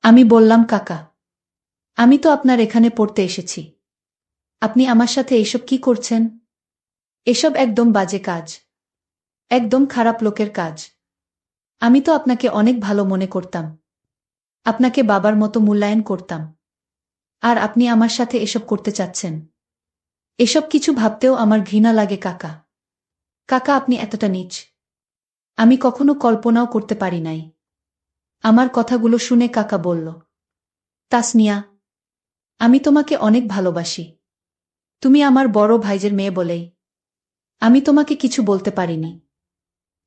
আমি বললাম, কাকা, আমি তো আপনার এখানে পড়তে এসেছি। আপনি আমার সাথে এইসব কি করছেন? এসব একদম বাজে কাজ। একদম খারাপ লোকের কাজ। আমি তো আপনাকে অনেক ভালো মনে করতাম। আপনাকে বাবার মতো মূল্যায়ন করতাম। আর আপনি আমার সাথে এসব করতে চাচ্ছেন? এসব কিছু ভাবতেও আমার ঘৃণা লাগে, কাকা। কাকা, আপনি এতটা নীচ আমি কখনো কল্পনাও করতে পারি নাই। আমার কথাগুলো শুনে কাকা বলল, তাসনিয়া, আমি তোমাকে অনেক ভালোবাসি। তুমি আমার বড় ভাইজের মেয়ে বলেই আমি তোমাকে কিছু বলতে পারিনি।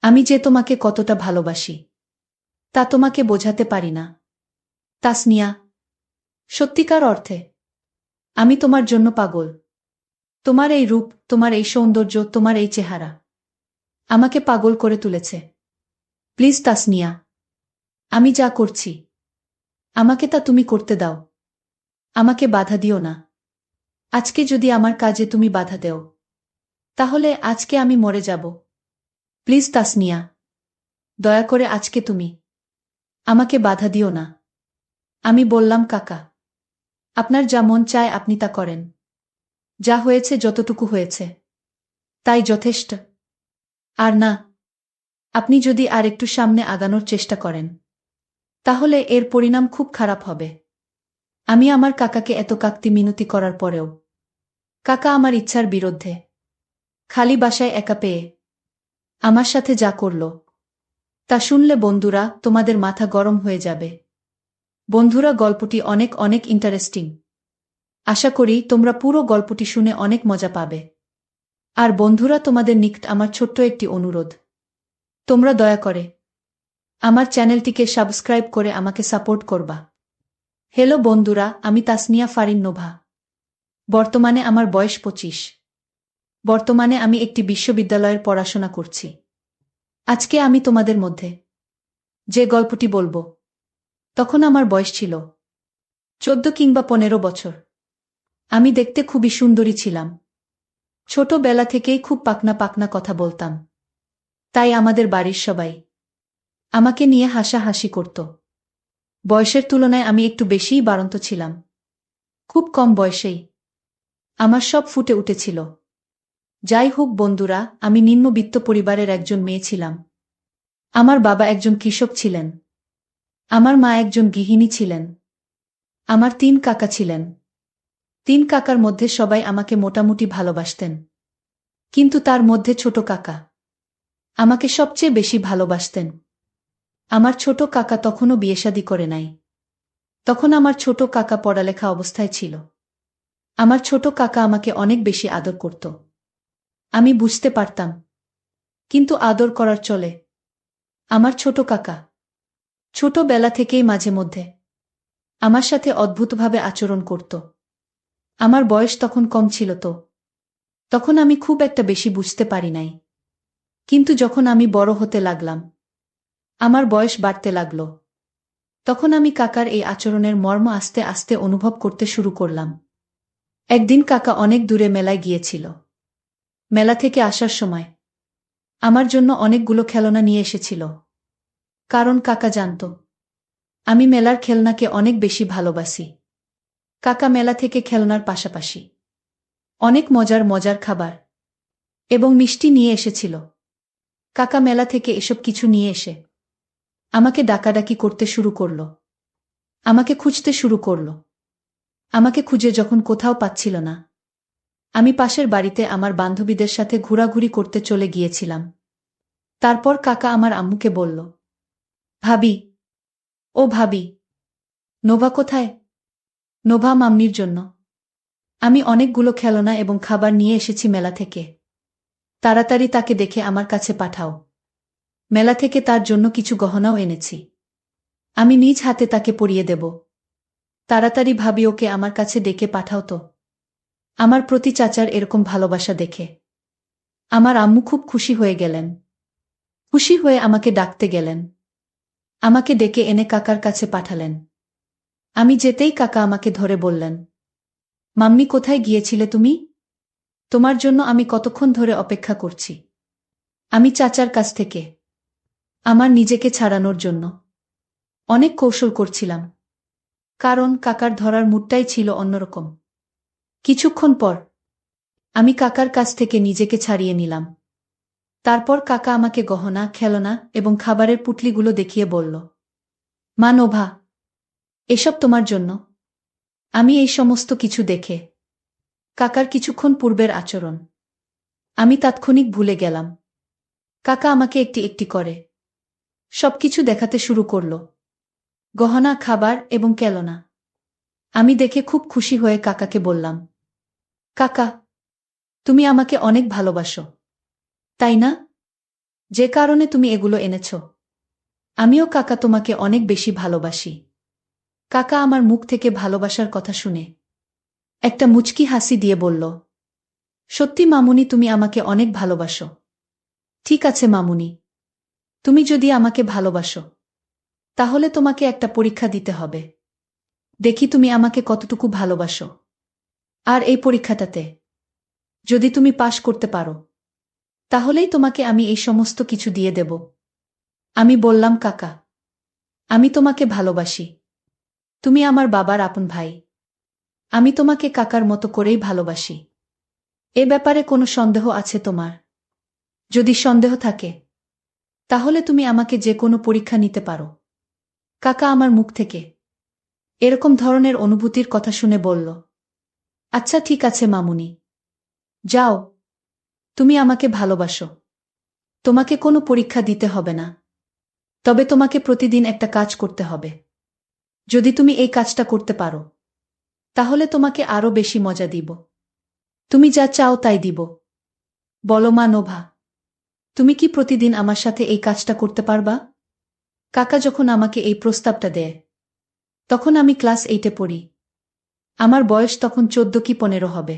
আমি যে তোমাকে কতটা ভালোবাসি তা তোমাকে বোঝাতে পারি না, তাসনিয়া। সত্যিকার অর্থে আমি তোমার জন্য পাগল। তোমার এই রূপ, তোমার এই সৌন্দর্য, তোমার এই চেহারা আমাকে পাগল করে তুলেছে। প্লিজ তাসনিয়া, আমি যা করছি আমাকে তা তুমি করতে দাও। আমাকে বাধা দিও না। আজকে যদি আমার কাজে তুমি বাধা দেও তাহলে আজকে আমি মরে যাব। প্লিজ তাসনিয়া, দয়া করে আজকে তুমি আমাকে বাধা দিও না। আমি বললাম, কাকা, আপনার যা মন চায় আপনি তা করেন। যা হয়েছে, যতটুকু হয়েছে তাই যথেষ্ট। আর না, আপনি যদি আর একটু সামনে আগানোর চেষ্টা করেন তাহলে এর পরিণাম খুব খারাপ হবে। আমি আমার কাকাকে এত কাকতি মিনতি করার পরেও কাকা আমার ইচ্ছার বিরুদ্ধে খালি বাসায় একা পেয়ে আমার সাথে যা করল তা শুনলে বন্ধুরা তোমাদের মাথা গরম হয়ে যাবে। বন্ধুরা, গল্পটি অনেক অনেক ইন্টারেস্টিং। আশা করি তোমরা পুরো গল্পটি শুনে অনেক মজা পাবে। আর বন্ধুরা, তোমাদের নিকট আমার ছোট্ট একটি অনুরোধ, তোমরা দয়া করে আমার চ্যানেলটিকে সাবস্ক্রাইব করে আমাকে সাপোর্ট করবা। হ্যালো বন্ধুরা, আমি তাসনিয়া ফারিন নোভা। বর্তমানে আমার বয়স 25। বর্তমানে আমি একটি বিশ্ববিদ্যালয়ের পড়াশোনা করছি। আজকে আমি তোমাদের মধ্যে যে গল্পটি বলবো তখন আমার বয়স ছিল 14 কিংবা 15 বছর। আমি দেখতে খুবই সুন্দরী ছিলাম। ছোটবেলা থেকেই খুব পাকনা পাকনা কথা বলতাম। তাই আমাদের বাড়ির সবাই আমাকে নিয়ে হাসাহাসি করত। বয়সের তুলনায় আমি একটু বেশিই বাড়ন্ত ছিলাম। খুব কম বয়সেই আমার সব ফুটে উঠেছিল। যাই হোক বন্ধুরা, আমি নিম্নবিত্ত পরিবারের একজন মেয়ে ছিলাম। আমার বাবা একজন কৃষক ছিলেন। আমার মা একজন গৃহিণী ছিলেন। আমার 3 কাকা ছিলেন। 3 কাকার মধ্যে সবাই আমাকে মোটামুটি ভালোবাসতেন। কিন্তু তার মধ্যে ছোট কাকা আমাকে সবচেয়ে বেশি ভালোবাসতেন। আমার ছোট কাকা তখনও বিয়েশাদী করে নাই। তখন আমার ছোট কাকা পড়ালেখা অবস্থায় ছিল। আমার ছোট কাকা আমাকে অনেক বেশি আদর করত। আমি বুঝতে পারতাম, কিন্তু আদর করার চলে আমার ছোট কাকা ছোটবেলা থেকেই মাঝে মধ্যে আমার সাথে অদ্ভুতভাবে আচরণ করত। আমার বয়স তখন কম ছিল তো, তখন আমি খুব একটা বেশি বুঝতে পারি নাই। কিন্তু যখন আমি বড় হতে লাগলাম, আমার বয়স বাড়তে লাগল, তখন আমি কাকার এই আচরণের মর্ম আস্তে আস্তে অনুভব করতে শুরু করলাম। একদিন কাকা অনেক দূরে মেলায় গিয়েছিল। মেলা থেকে আসার সময় আমার জন্য অনেকগুলো খেলনা নিয়ে এসেছিল। কারণ কাকা জানত আমি মেলার খেলনাকে অনেক বেশি ভালোবাসি। কাকা মেলা থেকে খেলনার পাশাপাশি অনেক মজার মজার খাবার এবং মিষ্টি নিয়ে এসেছিল। কাকা মেলা থেকে এসব কিছু নিয়ে এসে আমাকে ডাকাডাকি করতে শুরু করল। আমাকে খুঁজতে শুরু করল। আমাকে খুঁজে যখন কোথাও পাচ্ছিল না, আমি পাশের বাড়িতে আমার বান্ধবীদের সাথে ঘোরাঘুরি করতে চলে গিয়েছিলাম। তারপর কাকা আমার আম্মুকে বলল, ভাবি, ও ভাবি, নোভা কোথায়? নোভা মাম্মির জন্য আমি অনেকগুলো খেলনা এবং খাবার নিয়ে এসেছি মেলা থেকে। তাড়াতাড়ি তাকে দেখে আমার কাছে পাঠাও। মেলা থেকে তার জন্য কিছু গহনাও এনেছি। আমি নিজ হাতে তাকে পরিয়ে দেব। তাড়াতাড়ি ভাবি, ওকে আমার কাছে ডেকে পাঠাও তো। আমার প্রতি চাচার এরকম ভালোবাসা দেখে আমার আম্মু খুব খুশি হয়ে গেলেন। খুশি হয়ে আমাকে ডাকতে গেলেন। আমাকে ডেকে এনে কাকার কাছে পাঠালেন। আমি যেতেই কাকা আমাকে ধরে বললেন, মাম্মি, কোথায় গিয়েছিলে তুমি? তোমার জন্য আমি কতক্ষণ ধরে অপেক্ষা করছি। আমি চাচার কাছ থেকে আমার নিজেকে ছাড়ানোর জন্য অনেক কৌশল করছিলাম। কারণ কাকার ধরার মুডটাই ছিল অন্যরকম। কিছুক্ষণ পর আমি কাকার কাছ থেকে নিজেকে ছাড়িয়ে নিলাম। তারপর কাকা আমাকে গহনা, খেলনা এবং খাবারের পুটলিগুলো দেখিয়ে বলল, মা নোভা, এসব তোমার জন্য। আমি এই সমস্ত কিছু দেখে কাকার কিছুক্ষণ পূর্বের আচরণ আমি তাৎক্ষণিক ভুলে গেলাম। কাকা আমাকে একটি একটি করে সবকিছু দেখাতে শুরু করল, গহনা, খাবার এবং খেলনা। আমি দেখে খুব খুশি হয়ে কাকাকে বললাম, কাকা, তুমি আমাকে অনেক ভালোবাসো, তাই না? যে কারণে তুমি এগুলো এনেছ। আমিও কাকা তোমাকে অনেক বেশি ভালোবাসি। কাকা আমার মুখ থেকে ভালোবাসার কথা শুনে একটা মুচকি হাসি দিয়ে বলল, সত্যি মামুনি, তুমি আমাকে অনেক ভালোবাসো। ঠিক আছে মামুনি, তুমি যদি আমাকে ভালোবাসো তাহলে তোমাকে একটা পরীক্ষা দিতে হবে। দেখি তুমি আমাকে কতটুকু ভালোবাসো। আর এই পরীক্ষাটাতে যদি তুমি পাশ করতে পারো তাহলেই তোমাকে আমি এই সমস্ত কিছু দিয়ে দেব। আমি বললাম, কাকা, আমি তোমাকে ভালোবাসি। তুমি আমার বাবার আপন ভাই। আমি তোমাকে কাকার মতো করেই ভালোবাসি। এ ব্যাপারে কোনো সন্দেহ আছে তোমার? যদি সন্দেহ থাকে তাহলে তুমি আমাকে যে কোনো পরীক্ষা নিতে পারো। কাকা আমার মুখ থেকে এরকম ধরনের অনুভূতির কথা শুনে বলল, আচ্ছা ঠিক আছে মামুনি, যাও, তুমি আমাকে ভালোবাসো। তোমাকে কোনো পরীক্ষা দিতে হবে না। তবে তোমাকে প্রতিদিন একটা কাজ করতে হবে। যদি তুমি এই কাজটা করতে পারো তাহলে তোমাকে আরো বেশি মজা দিব। তুমি যা চাও তাই দিব। বলো মা নোভা, তুমি কি প্রতিদিন আমার সাথে এই কাজটা করতে পারবা? কাকা যখন আমাকে এই প্রস্তাবটা দেয় তখন আমি ক্লাস 8-এ পড়ি। আমার বয়স তখন 14 কি 15 হবে।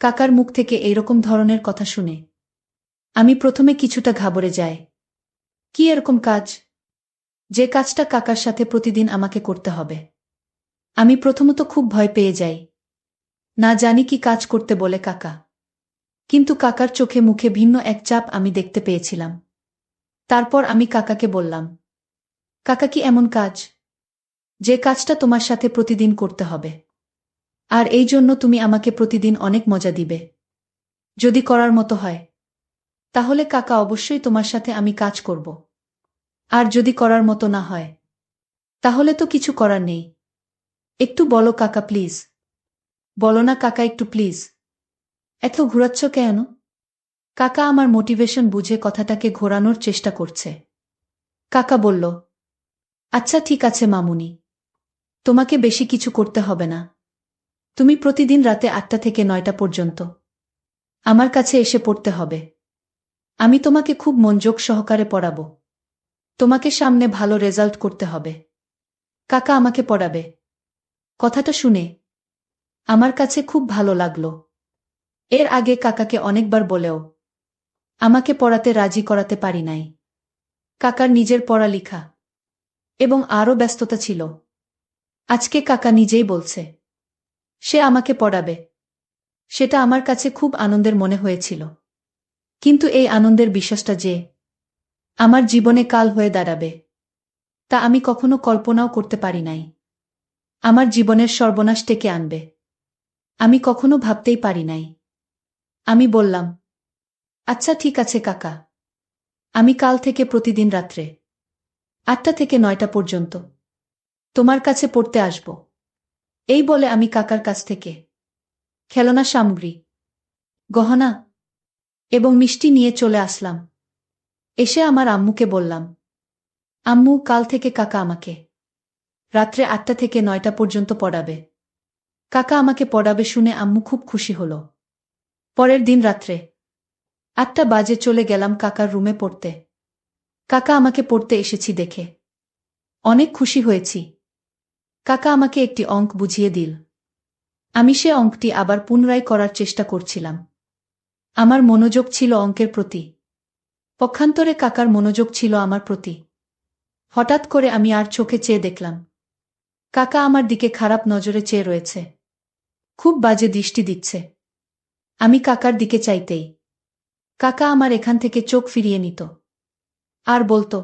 কাকার মুখ থেকে এইরকম ধরনের কথা শুনে আমি প্রথমে কিছুটা ঘাবড়ে যাই। কি এরকম কাজ, যে কাজটা কাকার সাথে প্রতিদিন আমাকে করতে হবে? আমি প্রথমত খুব ভয় পেয়ে যাই। না জানি কি কাজ করতে বলে কাকা। কিন্তু কাকার চোখে মুখে ভিন্ন এক চাপ আমি দেখতে পেয়েছিলাম। তারপর আমি কাকাকে বললাম, কাকা, কি এমন কাজ যে কাজটা তোমার সাথে প্রতিদিন করতে হবে? আর এই জন্য তুমি আমাকে প্রতিদিন অনেক মজা দিবে? যদি করার মতো হয় তাহলে কাকা অবশ্যই তোমার সাথে আমি কাজ করব। আর যদি করার মতো না হয় তাহলে তো কিছু করার নেই। একটু বলো কাকা প্লিজ। বলো না কাকা, একটু প্লিজ। এত ঘুরাচ্ছ কেন? কাকা আমার মোটিভেশন বুঝে কথাটাকে ঘোরানোর চেষ্টা করছে। কাকা বলল, আচ্ছা ঠিক আছে মামুনি, তোমাকে বেশি কিছু করতে হবে না। তুমি প্রতিদিন রাতে 8টা থেকে 9টা পর্যন্ত আমার কাছে এসে পড়তে হবে। আমি তোমাকে খুব মনোযোগ সহকারে পড়াবো। তোমাকে সামনে ভালো রেজাল্ট করতে হবে। কাকা আমাকে পড়াবে। কথাটা শুনে আমার কাছে খুব ভালো লাগলো। এর আগে কাকাকে অনেকবার বলেও আমাকে পড়াতে রাজি করাতে পারি নাই। কাকার নিজের পড়ালেখা এবং আরও ব্যস্ততা ছিল। আজকে কাকা নিজেই বলছে সে আমাকে পড়াবে। সেটা আমার কাছে খুব আনন্দের মনে হয়েছিল। কিন্তু এই আনন্দের বিশ্বাসটা যে আমার জীবনে কাল হয়ে দাঁড়াবে তা আমি কখনো কল্পনাও করতে পারি নাই। আমার জীবনের সর্বনাশ ডেকে আনবে আমি কখনো ভাবতেই পারি নাই। আমি বললাম, আচ্ছা ঠিক আছে কাকা, আমি কাল থেকে প্রতিদিন রাত্রে 8টা থেকে 9টা পর্যন্ত তোমার কাছে পড়তে আসব। এই বলে আমি কাকার কাছ থেকে খেলনা সামগ্রী, গহনা এবং মিষ্টি নিয়ে চলে আসলাম। এসে আমার আম্মুকে বললাম, আম্মু, কাল থেকে কাকা আমাকে রাত্রে 8টা থেকে 9টা পর্যন্ত পড়াবে। কাকা আমাকে পড়াবে শুনে আম্মু খুব খুশি হল। পরের দিন রাত্রে 8টা বাজে চলে গেলাম কাকার রুমে পড়তে। কাকা আমাকে পড়তে এসেছি দেখে অনেক খুশি হয়েছি। কাকা আমাকে একটি অঙ্ক বুঝিয়ে দিল। আমি সে অঙ্কটি আবার পুনরায় করার চেষ্টা করছিলাম। আমার মনোযোগ ছিল অঙ্কের প্রতি। পক্ষান্তরে কাকার মনোযোগ ছিল আমার প্রতি। হঠাৎ করে আমি আর চোখে চেয়ে দেখলাম কাকা আমার দিকে খারাপ নজরে চেয়ে রয়েছে। খুব বাজে দৃষ্টি দিচ্ছে। আমি কাকার দিকে চাইতেই কাকা আমার এখান থেকে চোখ ফিরিয়ে নিত আর বলতো,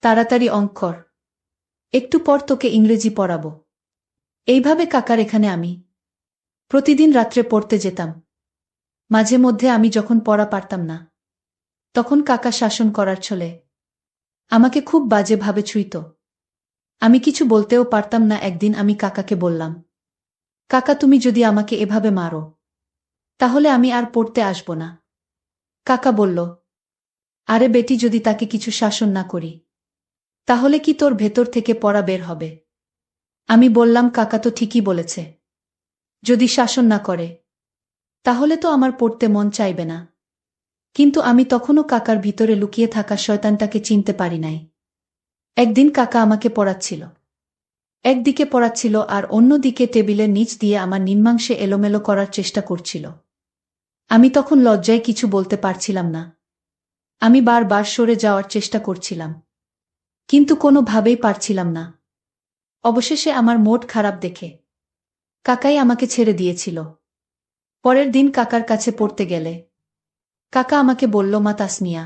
তাড়াতাড়ি অঙ্ক কর। একটু পর তোকে ইংরেজি পড়াবো। এইভাবে কাকার এখানে আমি প্রতিদিন রাত্রে পড়তে যেতাম। মাঝে মধ্যে আমি যখন পড়া পারতাম না, তখন কাকা শাসন করার ছলে আমাকে খুব বাজেভাবে ছুঁইত। আমি কিছু বলতেও পারতাম না। একদিন আমি কাকাকে বললাম, কাকা তুমি যদি আমাকে এভাবে মারো, তাহলে আমি আর পড়তে আসব না। কাকা বলল, আরে বেটি, যদি তাকে কিছু শাসন না করি, তাহলে কি তোর ভেতর থেকে পড়া বের হবে? আমি বললাম, কাকা তো ঠিকই বলেছে, যদি শাসন না করে, তাহলে তো আমার পড়তে মন চাইবে না। কিন্তু আমি তখনও কাকার ভিতরে লুকিয়ে থাকা শয়তানটাকে চিনতে পারি নাই। একদিন কাকা আমাকে পড়াচ্ছিল, একদিকে পড়াচ্ছিল আর অন্যদিকে টেবিলের নিচ দিয়ে আমার নিম্নাংশে এলোমেলো করার চেষ্টা করছিল। আমি তখন লজ্জায় কিছু বলতে পারছিলাম না। আমি বারবার সরে যাওয়ার চেষ্টা করছিলাম, কিন্তু কোনোভাবেই পারছিলাম না। অবশেষে আমার মোড খারাপ দেখে কাকাই আমাকে ছেড়ে দিয়েছিল। পরের দিন কাকার কাছে পড়তে গেলে কাকা আমাকে বলল, মা তাসমিয়া,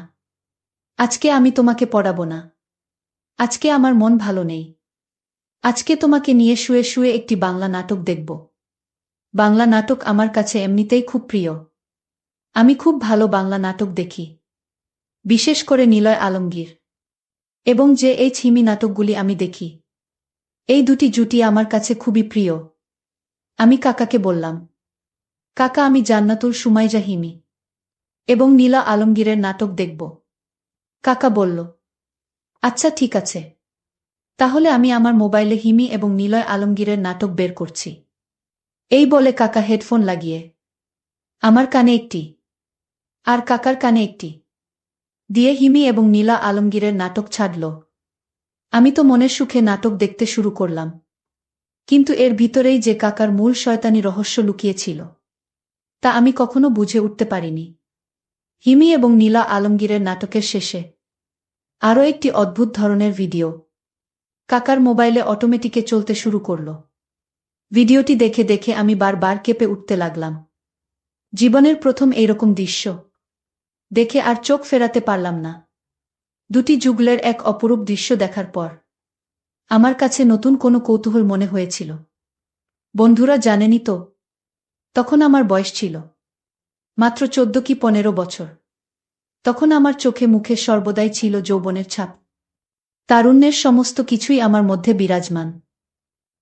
আজকে আমি তোমাকে পড়াবো না। আজকে আমার মন ভালো নেই। আজকে তোমাকে নিয়ে শুয়ে শুয়ে একটি বাংলা নাটক দেখব। বাংলা নাটক আমার কাছে এমনিতেই খুব প্রিয়। আমি খুব ভালো বাংলা নাটক দেখি, বিশেষ করে নিলয় আলমগীর এবং যে এইচ হিমি নাটকগুলি আমি দেখি। এই দুটি জুটি আমার কাছে খুবই প্রিয়। আমি কাকাকে বললাম, কাকা আমি জান্নাতুল সুমাইজা হিমি এবং নীলা আলমগীরের নাটক দেখব। কাকা বলল, আচ্ছা ঠিক আছে, তাহলে আমি আমার মোবাইলে হিমি এবং নিলয় আলমগীরের নাটক বের করছি। এই বলে কাকা হেডফোন লাগিয়ে আমার কানে একটি আর কাকার কানে একটি দিয়ে হিমি এবং নীলা আলমগীরের নাটক ছাড়ল। আমি তো মনের সুখে নাটক দেখতে শুরু করলাম, কিন্তু এর ভিতরেই যে কাকার মূল শয়তানি রহস্য লুকিয়েছিল, তা আমি কখনো বুঝে উঠতে পারিনি। হিমি এবং নীলা আলমগীরের নাটকের শেষে আরও একটি অদ্ভুত ধরনের ভিডিও কাকার মোবাইলে অটোমেটিকে চলতে শুরু করল। ভিডিওটি দেখে দেখে আমি বারবার কেঁপে উঠতে লাগলাম। জীবনের প্রথম এইরকম দৃশ্য দেখে আর চোখ ফেরাতে পারলাম না। দুটি যুগলের এক অপরূপ দৃশ্য দেখার পর আমার কাছে নতুন কোনো কৌতূহল মনে হয়েছিল। বন্ধুরা জানেনই তো, তখন আমার বয়স ছিল মাত্র 14 কি 15 বছর। তখন আমার চোখে মুখে সর্বদাই ছিল যৌবনের ছাপ। তারুণ্যের সমস্ত কিছুই আমার মধ্যে বিরাজমান।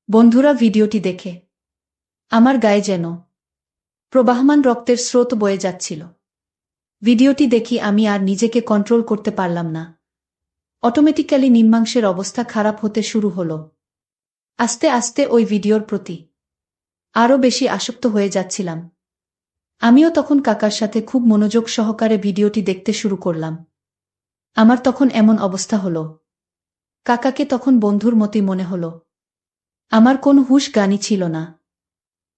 বন্ধুরা, ভিডিওটি দেখে আমার গায়ে যেন প্রবাহমান রক্তের স্রোত বয়ে যাচ্ছিল। ভিডিওটি দেখি আমি আর নিজেকে কন্ট্রোল করতে পারলাম না। অটোমেটিক্যালি নিম্নাংশের অবস্থা খারাপ হতে শুরু হলো। আস্তে আস্তে ওই ভিডিওর প্রতি আরও বেশি আসক্ত হয়ে যাচ্ছিলাম। আমিও তখন কাকার সাথে খুব মনোযোগ সহকারে ভিডিওটি দেখতে শুরু করলাম। আমার তখন এমন অবস্থা হলো, কাকাকে তখন বন্ধুর মতোই মনে হলো। আমার কোনো হুঁশ জ্ঞানই ছিল না।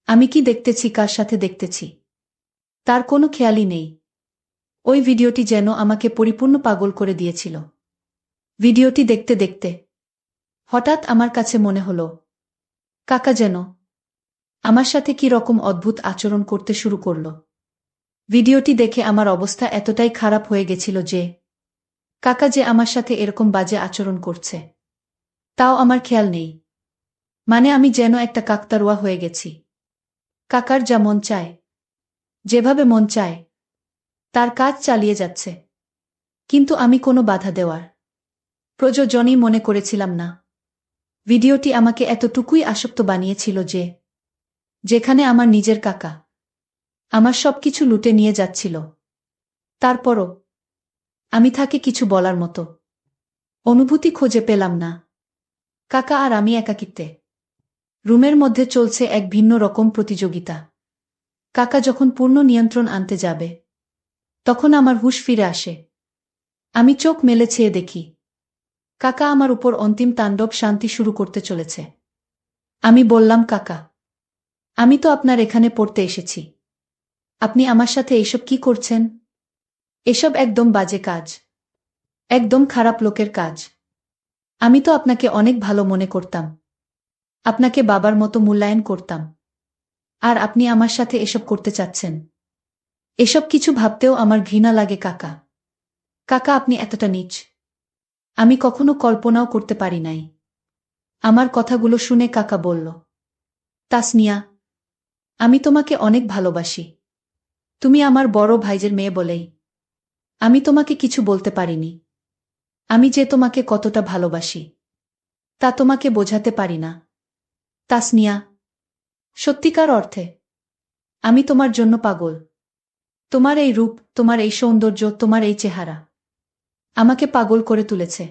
আমি কি দেখতেছি, কার সাথে দেখতেছি, তার কোনো খেয়ালই নেই। ওই ভিডিওটি যেন আমাকে পরিপূর্ণ পাগল করে দিয়েছিল। ভিডিওটি দেখতে দেখতে হঠাৎ আমার কাছে মনে হলো, কাকা যেন আমার সাথে কি রকম অদ্ভুত আচরণ করতে শুরু করল। ভিডিওটি দেখে আমার অবস্থা এতটাই খারাপ হয়ে গেছিল যে কাকা যে আমার সাথে এরকম বাজে আচরণ করছে, তাও আমার খেয়াল নেই। মানে আমি যেন একটা কাকতারুয়া হয়ে গেছি। কাকার যা মন চায়, যেভাবে মন চায়, তার কাজ চালিয়ে যাচ্ছে, কিন্তু আমি কোনো বাধা দেওয়ার প্রয়োজনই মনে করেছিলাম না। ভিডিওটি আমাকে এতটুকুই আসক্ত বানিয়েছিল যে যেখানে আমার নিজের কাকা আমার সবকিছু লুটে নিয়ে যাচ্ছিল, তারপরও আমি তাকে কিছু বলার মতো অনুভূতি খুঁজে পেলাম না। কাকা আর আমি একাকিত্বে রুমের মধ্যে চলছে এক ভিন্ন রকম প্রতিযোগিতা। কাকা যখন পূর্ণ নিয়ন্ত্রণ আনতে যাবে, তখন আমার হুঁশ ফিরে আসে। আমি চোখ মেলে চেয়ে দেখি কাকা আমার উপর অন্তিম তাণ্ডব শান্তি শুরু করতে চলেছে। আমি বললাম, কাকা, আমি তো আপনার এখানে পড়তে এসেছি, আপনি আমার সাথে এইসব কি করছেন? এসব একদম বাজে কাজ, একদম খারাপ লোকের কাজ। আমি তো আপনাকে অনেক ভালো মনে করতাম, আপনাকে বাবার মতো মূল্যায়ন করতাম, আর আপনি আমার সাথে এসব করতে চাচ্ছেন? এসব কিছু ভাবতেও আমার ঘৃণা লাগে কাকা। কাকা, আপনি এতটা নীচ আমি কখনো কল্পনাও করতে পারি নাই। আমার কথাগুলো শুনে কাকা বলল, তাসনিয়া, আমি তোমাকে অনেক ভালোবাসি। তুমি আমার বড় ভাইজের মেয়ে বলেই আমি তোমাকে কিছু বলতে পারিনি। আমি যে তোমাকে কতটা ভালোবাসি তা তোমাকে বোঝাতে পারি না তাসনিয়া। সত্যিকার অর্থে আমি তোমার জন্য পাগল। তোমার এই রূপ, তোমার এই সৌন্দর্য, তোমার এই চেহারা আমাকে পাগল করে তুলেছে।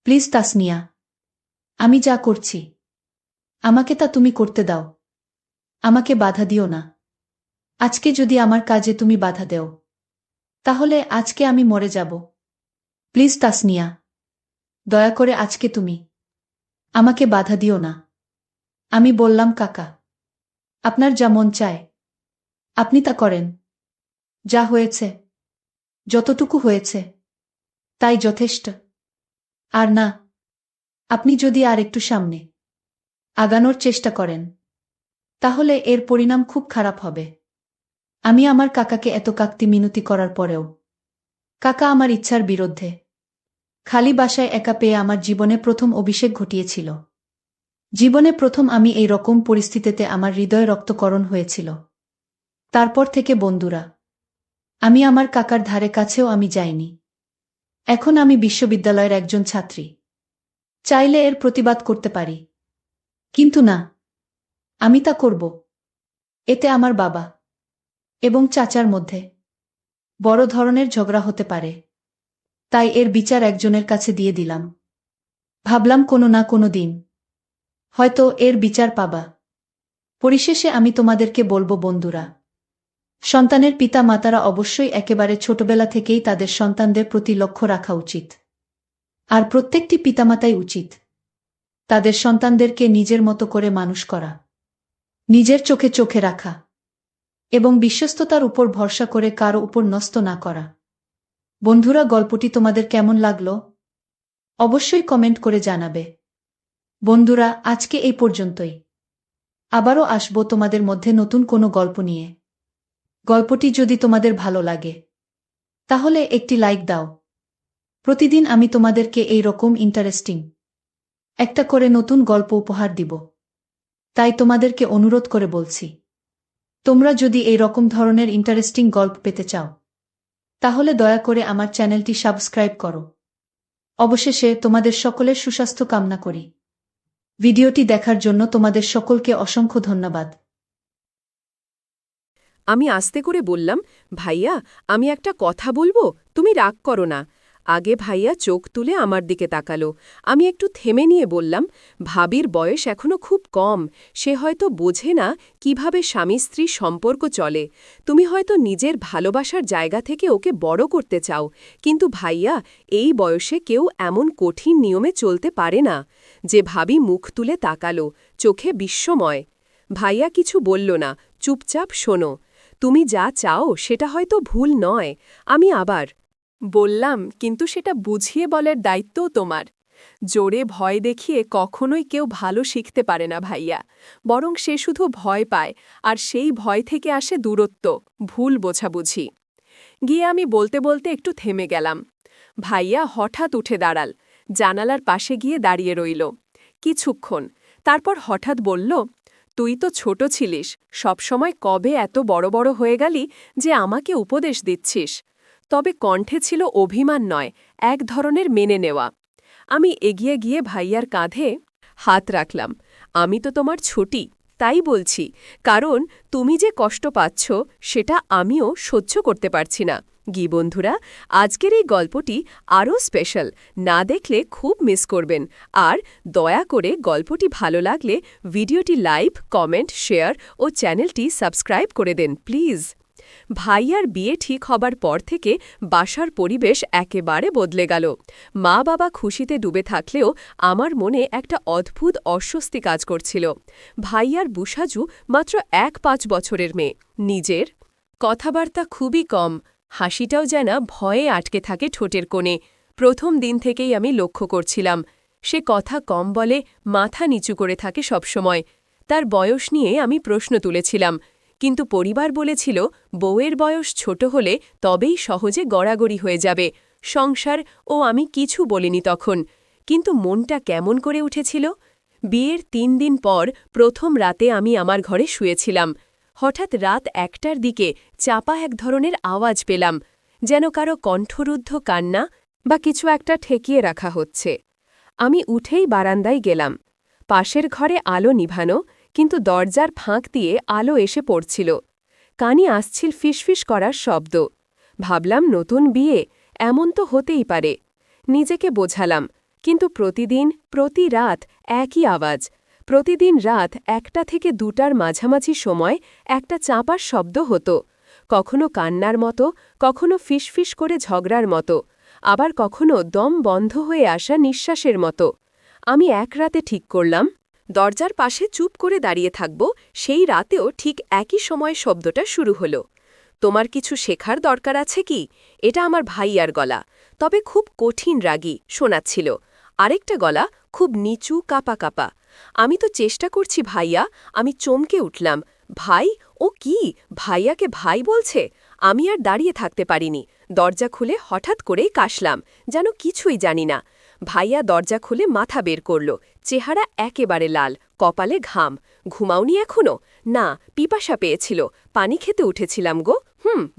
প্লিজ তাসনিয়া, আমি যা করছি আমাকে তা তুমি করতে দাও। আমাকে বাধা দিও না। আজকে যদি আমার কাজে তুমি বাধা দেও তাহলে আজকে আমি মরে যাব। প্লিজ তাসনিয়া, দয়া করে আজকে তুমি আমাকে বাধা দিও না। আমি বললাম, কাকা, আপনার যা মন চায় আপনি তা করেন। যা হয়েছে, যতটুকু হয়েছে তাই যথেষ্ট। আর না, আপনি যদি আর একটু সামনে আগানোর চেষ্টা করেন তাহলে এর পরিণাম খুব খারাপ হবে। আমি আমার কাকাকে এত কাকতি মিনতি করার পরেও কাকা আমার ইচ্ছার বিরুদ্ধে খালি বাসায় একা পেয়ে আমার জীবনে প্রথম অভিষেক ঘটিয়েছিল। জীবনে প্রথম আমি এই রকম পরিস্থিতিতে আমার হৃদয় রক্তকরণ হয়েছিল। তারপর থেকে বন্ধুরা, আমি আমার কাকার ধারে কাছেও আমি যাইনি। এখন আমি বিশ্ববিদ্যালয়ের একজন ছাত্রী। চাইলে এর প্রতিবাদ করতে পারি, কিন্তু না, আমি তা করব। এতে আমার বাবা এবং চাচার মধ্যে বড় ধরনের ঝগড়া হতে পারে। তাই এর বিচার একজনের কাছে দিয়ে দিলাম। ভাবলাম কোনো না কোনো দিন হয়তো এর বিচার পাবা। পরিশেষে আমি তোমাদেরকে বলবো বন্ধুরা, সন্তানের পিতা মাতারা অবশ্যই একেবারে ছোটবেলা থেকেই তাদের সন্তানদের প্রতি লক্ষ্য রাখা উচিত। আর প্রত্যেকটি পিতামাতাই উচিত তাদের সন্তানদেরকে নিজের মতো করে মানুষ করা, নিজের চোখে চোখে রাখা এবং বিশ্বস্ততার উপর ভরসা করে কারো উপর ন্যস্ত না করা। বন্ধুরা, গল্পটি তোমাদের কেমন লাগলো অবশ্যই কমেন্ট করে জানাবে। বন্ধুরা, আজকে এই পর্যন্তই। আবারও আসবো তোমাদের মধ্যে নতুন কোনো গল্প নিয়ে। গল্পটি যদি তোমাদের ভালো লাগে তাহলে একটি লাইক দাও। প্রতিদিন আমি তোমাদেরকে এই রকম ইন্টারেস্টিং একটা করে নতুন গল্প উপহার দিব। তাই তোমাদেরকে অনুরোধ করে বলছি, তোমরা যদি এই রকম ধরনের ইন্টারেস্টিং গল্প পেতে চাও তাহলে দয়া করে আমার চ্যানেলটি সাবস্ক্রাইব করো। অবশেষে তোমাদের সকলের সুস্বাস্থ্য কামনা করি। ভিডিওটি দেখার জন্য তোমাদের সকলকে অসংখ্য ধন্যবাদ। আমি আস্তে করে বললাম, ভাইয়া, আমি একটা কথা বলবো, তুমি রাগ করো না। আগে ভাইয়া চোখ তুলে আমার দিকে তাকালো। আমি একটু থেমে নিয়ে বললাম, ভাবির বয়স এখনো খুব কম, সে হয়তো বোঝে না কিভাবে স্বামী স্ত্রী সম্পর্ক চলে। তুমি হয়তো নিজের ভালোবাসার জায়গা থেকে ওকে বড় করতে চাও, কিন্তু ভাইয়া, এই বয়সে কেউ এমন কঠিন নিয়মে চলতে পারে না। যে ভাবি মুখ তুলে তাকালো, চোখে বিস্ময়। ভাইয়া কিছু বলল না, চুপচাপ শোনো। তুমি যা চাও সেটা হয়তো ভুল নয়। আমি আবার বললাম, কিন্তু সেটা বুঝিয়ে বলার দায়িত্বও তোমার। জোরে ভয় দেখিয়ে কখনোই কেউ ভালো শিখতে পারে না ভাইয়া, বরং সে শুধু ভয় পায়, আর সেই ভয় থেকে আসে দূরত্ব, ভুল বোঝাবুঝি। গিয়ে আমি বলতে বলতে একটু থেমে গেলাম। ভাইয়া হঠাৎ উঠে দাঁড়াল, জানালার পাশে গিয়ে দাঁড়িয়ে রইল কিছুক্ষণ। তারপর হঠাৎ বলল, তুই তো ছোট ছিলিস, সবসময় কবে এত বড় বড় হয়ে গেলি যে আমাকে উপদেশ দিচ্ছিস। তবে কণ্ঠে ছিল অভিমান নয়, এক ধরনের মেনে নেওয়া। আমি এগিয়ে গিয়ে ভাইয়ার কাঁধে হাত রাখলাম। আমি তো তোমার ছোটি, তাই বলছি, কারণ তুমি যে কষ্ট পাচ্ছ সেটা আমিও সহ্য করতে পারছি না। বন্ধুরা, আজকের এই গল্পটি আরও স্পেশাল, না দেখলে খুব মিস করবেন। আর দয়া করে গল্পটি ভালো লাগলে ভিডিওটি লাইক, কমেন্ট, শেয়ার ও চ্যানেলটি সাবস্ক্রাইব করে দেন প্লিজ। ভাইয়ার বিয়ে ঠিক হবার পর থেকে বাসার পরিবেশ একেবারে বদলে গেল। মা বাবা খুশিতে ডুবে থাকলেও আমার মনে একটা অদ্ভুত অস্বস্তি কাজ করছিল। ভাইয়ার বুসাজু মাত্র ১-৫ বছরের মেয়ে, নিজের কথাবার্তা খুবই কম, হাসিটাও যেন ভয়ে আটকে থাকে ঠোঁটের কোণে। প্রথম দিন থেকেই আমি লক্ষ্য করছিলাম, সে কথা কম বলে, মাথা নিচু করে থাকে সবসময়। তার বয়স নিয়ে আমি প্রশ্ন তুলেছিলাম, কিন্তু পরিবার বলেছিল বউয়ের বয়স ছোট হলে তবেই সহজে গড়াগড়ি হয়ে যাবে সংসার। ও আমি কিছু বলিনি তখন, কিন্তু মনটা কেমন করে উঠেছিল। বিয়ের ৩ দিন পর প্রথম রাতে আমি আমার ঘরে শুয়েছিলাম। হঠাৎ রাত ১টার দিকে চাপা এক ধরনের আওয়াজ পেলাম, যেন কারো কণ্ঠরুদ্ধ কান্না বা কিছু একটা ঠেকিয়ে রাখা হচ্ছে। আমি উঠেই বারান্দায় গেলাম। পাশের ঘরে আলো নিভানো, কিন্তু দরজার ফাঁক দিয়ে আলো এসে পড়ছিল। কানে আসছিল ফিসফিস করার শব্দ। ভাবলাম নতুন বিয়ে, এমন তো হতেই পারে। নিজেকে বোঝালাম, কিন্তু প্রতিদিন প্রতি রাত একই আওয়াজ। প্রতিদিন রাত ১টা থেকে ২টার মাঝামাঝি সময় একটা চাপার শব্দ হতো, কখনো কান্নার মতো, কখনো ফিসফিস করে ঝগড়ার মতো, আবার কখনো দম বন্ধ হয়ে আসা নিঃশ্বাসের মতো। আমি এক রাতে ঠিক করলাম, দরজার পাশে চুপ করে দাঁড়িয়ে থাকব। সেই রাতেও ঠিক একই সময় শব্দটা শুরু হলো। তোমার কিছু শেখার দরকার আছে কি? এটা আমার ভাইয়ার গলা, তবে খুব কঠিন রাগী শোনাচ্ছিল। আরেকটা গলা খুব নিচু, কাপা কাপা। আমি তো চেষ্টা করছি ভাইয়া। আমি চমকে উঠলাম। ভাই? ও কি ভাইয়াকে ভাই বলছে? আমি আর দাঁড়িয়ে থাকতে পারিনি। দরজা খুলে হঠাৎ করেই কাশলাম, যেন কিছুই জানি না। ভাইয়া দরজা খুলে মাথা বের করল। চেহারা একেবারে লাল, কপালে ঘাম। ঘুমাওনি এখনো? না, পিপাসা পেয়েছিল, পানি খেতে উঠেছিলাম গো।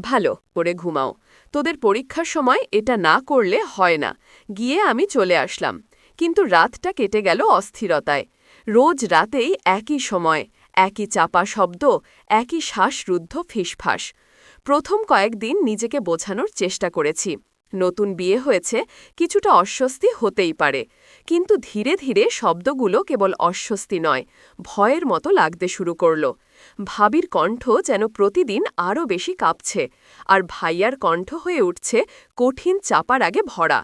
ভালো করে ঘুমাও। তোদের পরীক্ষার সময় এটা না করলে হয় না। গিয়ে আমি চলে আসলাম। কিন্তু রাতটা কেটে গেল অস্থিরতায়। রোজ রাতেই একই সময়, একই চাপা শব্দ, একই শ্বাসরুদ্ধ ফিসফাস। প্রথম কয়েকদিন নিজেকে বোঝানোর চেষ্টা করেছি। নতুন বিয়ে হয়েছে, কিছুটা অস্বস্তি হতেই পারে। কিন্তু ধীরে ধীরে শব্দগুলো কেবল অস্বস্তি নয়, ভয়ের মতো লাগতে শুরু করল। ভাবির কণ্ঠ যেন প্রতিদিন আরও বেশি কাঁপছে, আর ভাইয়ার কণ্ঠ হয়ে উঠছে কঠিন চাপার আগে ভরা।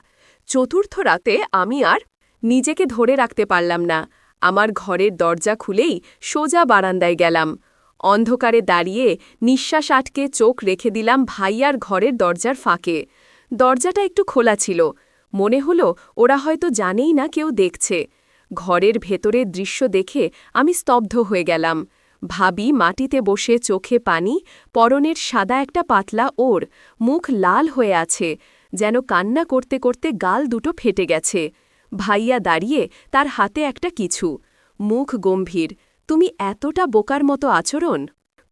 চতুর্থ রাতে আমি আর নিজেকে ধরে রাখতে পারলাম না। আমার ঘরের দরজা খুলেই সোজা বারান্দায় গেলাম। অন্ধকারে দাঁড়িয়ে নিঃশ্বাস আটকে চোখ রেখে দিলাম ভাইয়ার ঘরের দরজার ফাঁকে। দরজাটা একটু খোলা ছিল। মনে হলো ওরা হয়তো জানেই না কেউ দেখছে। ঘরের ভেতরের দৃশ্য দেখে আমি স্তব্ধ হয়ে গেলাম। ভাবি মাটিতে বসে, চোখে পানি, পরনের সাদা একটা পাতলা ওর, মুখ লাল হয়ে আছে, যেন কান্না করতে করতে গাল দুটো ফেটে গেছে। ভাইয়া দাঁড়িয়ে, তার হাতে একটা কিছু, মুখ গম্ভীর। তুমি এতটা বোকার মতো আচরণ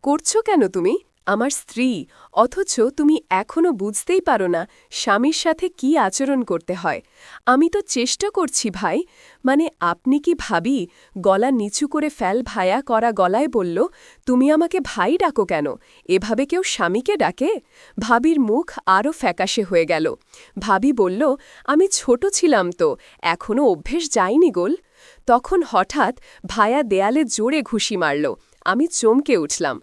করছো কেন তুমি? আমার স্ত্রী, অথচ তুমি এখনো বুঝতেই পারো না স্বামীর সাথে কি আচরণ করতে হয়। আমি তো চেষ্টা করছি ভাই। মানে আপনি কি ভাবি? গলা নিচু করে ফেল ভায়া করা গলায় বলল, তুমি আমাকে ভাই ডাকো কেন? এভাবে কেউ স্বামীকে ডাকে? ভাবির মুখ আরও ফ্যাকাশে হয়ে গেল। ভাবি বলল, আমি ছোট ছিলাম তো, এখনো অভ্যেস যায়নি গোল। তখন হঠাৎ ভায়া দেয়ালে জোরে ঘুষি মারল। আমি চমকে উঠলাম।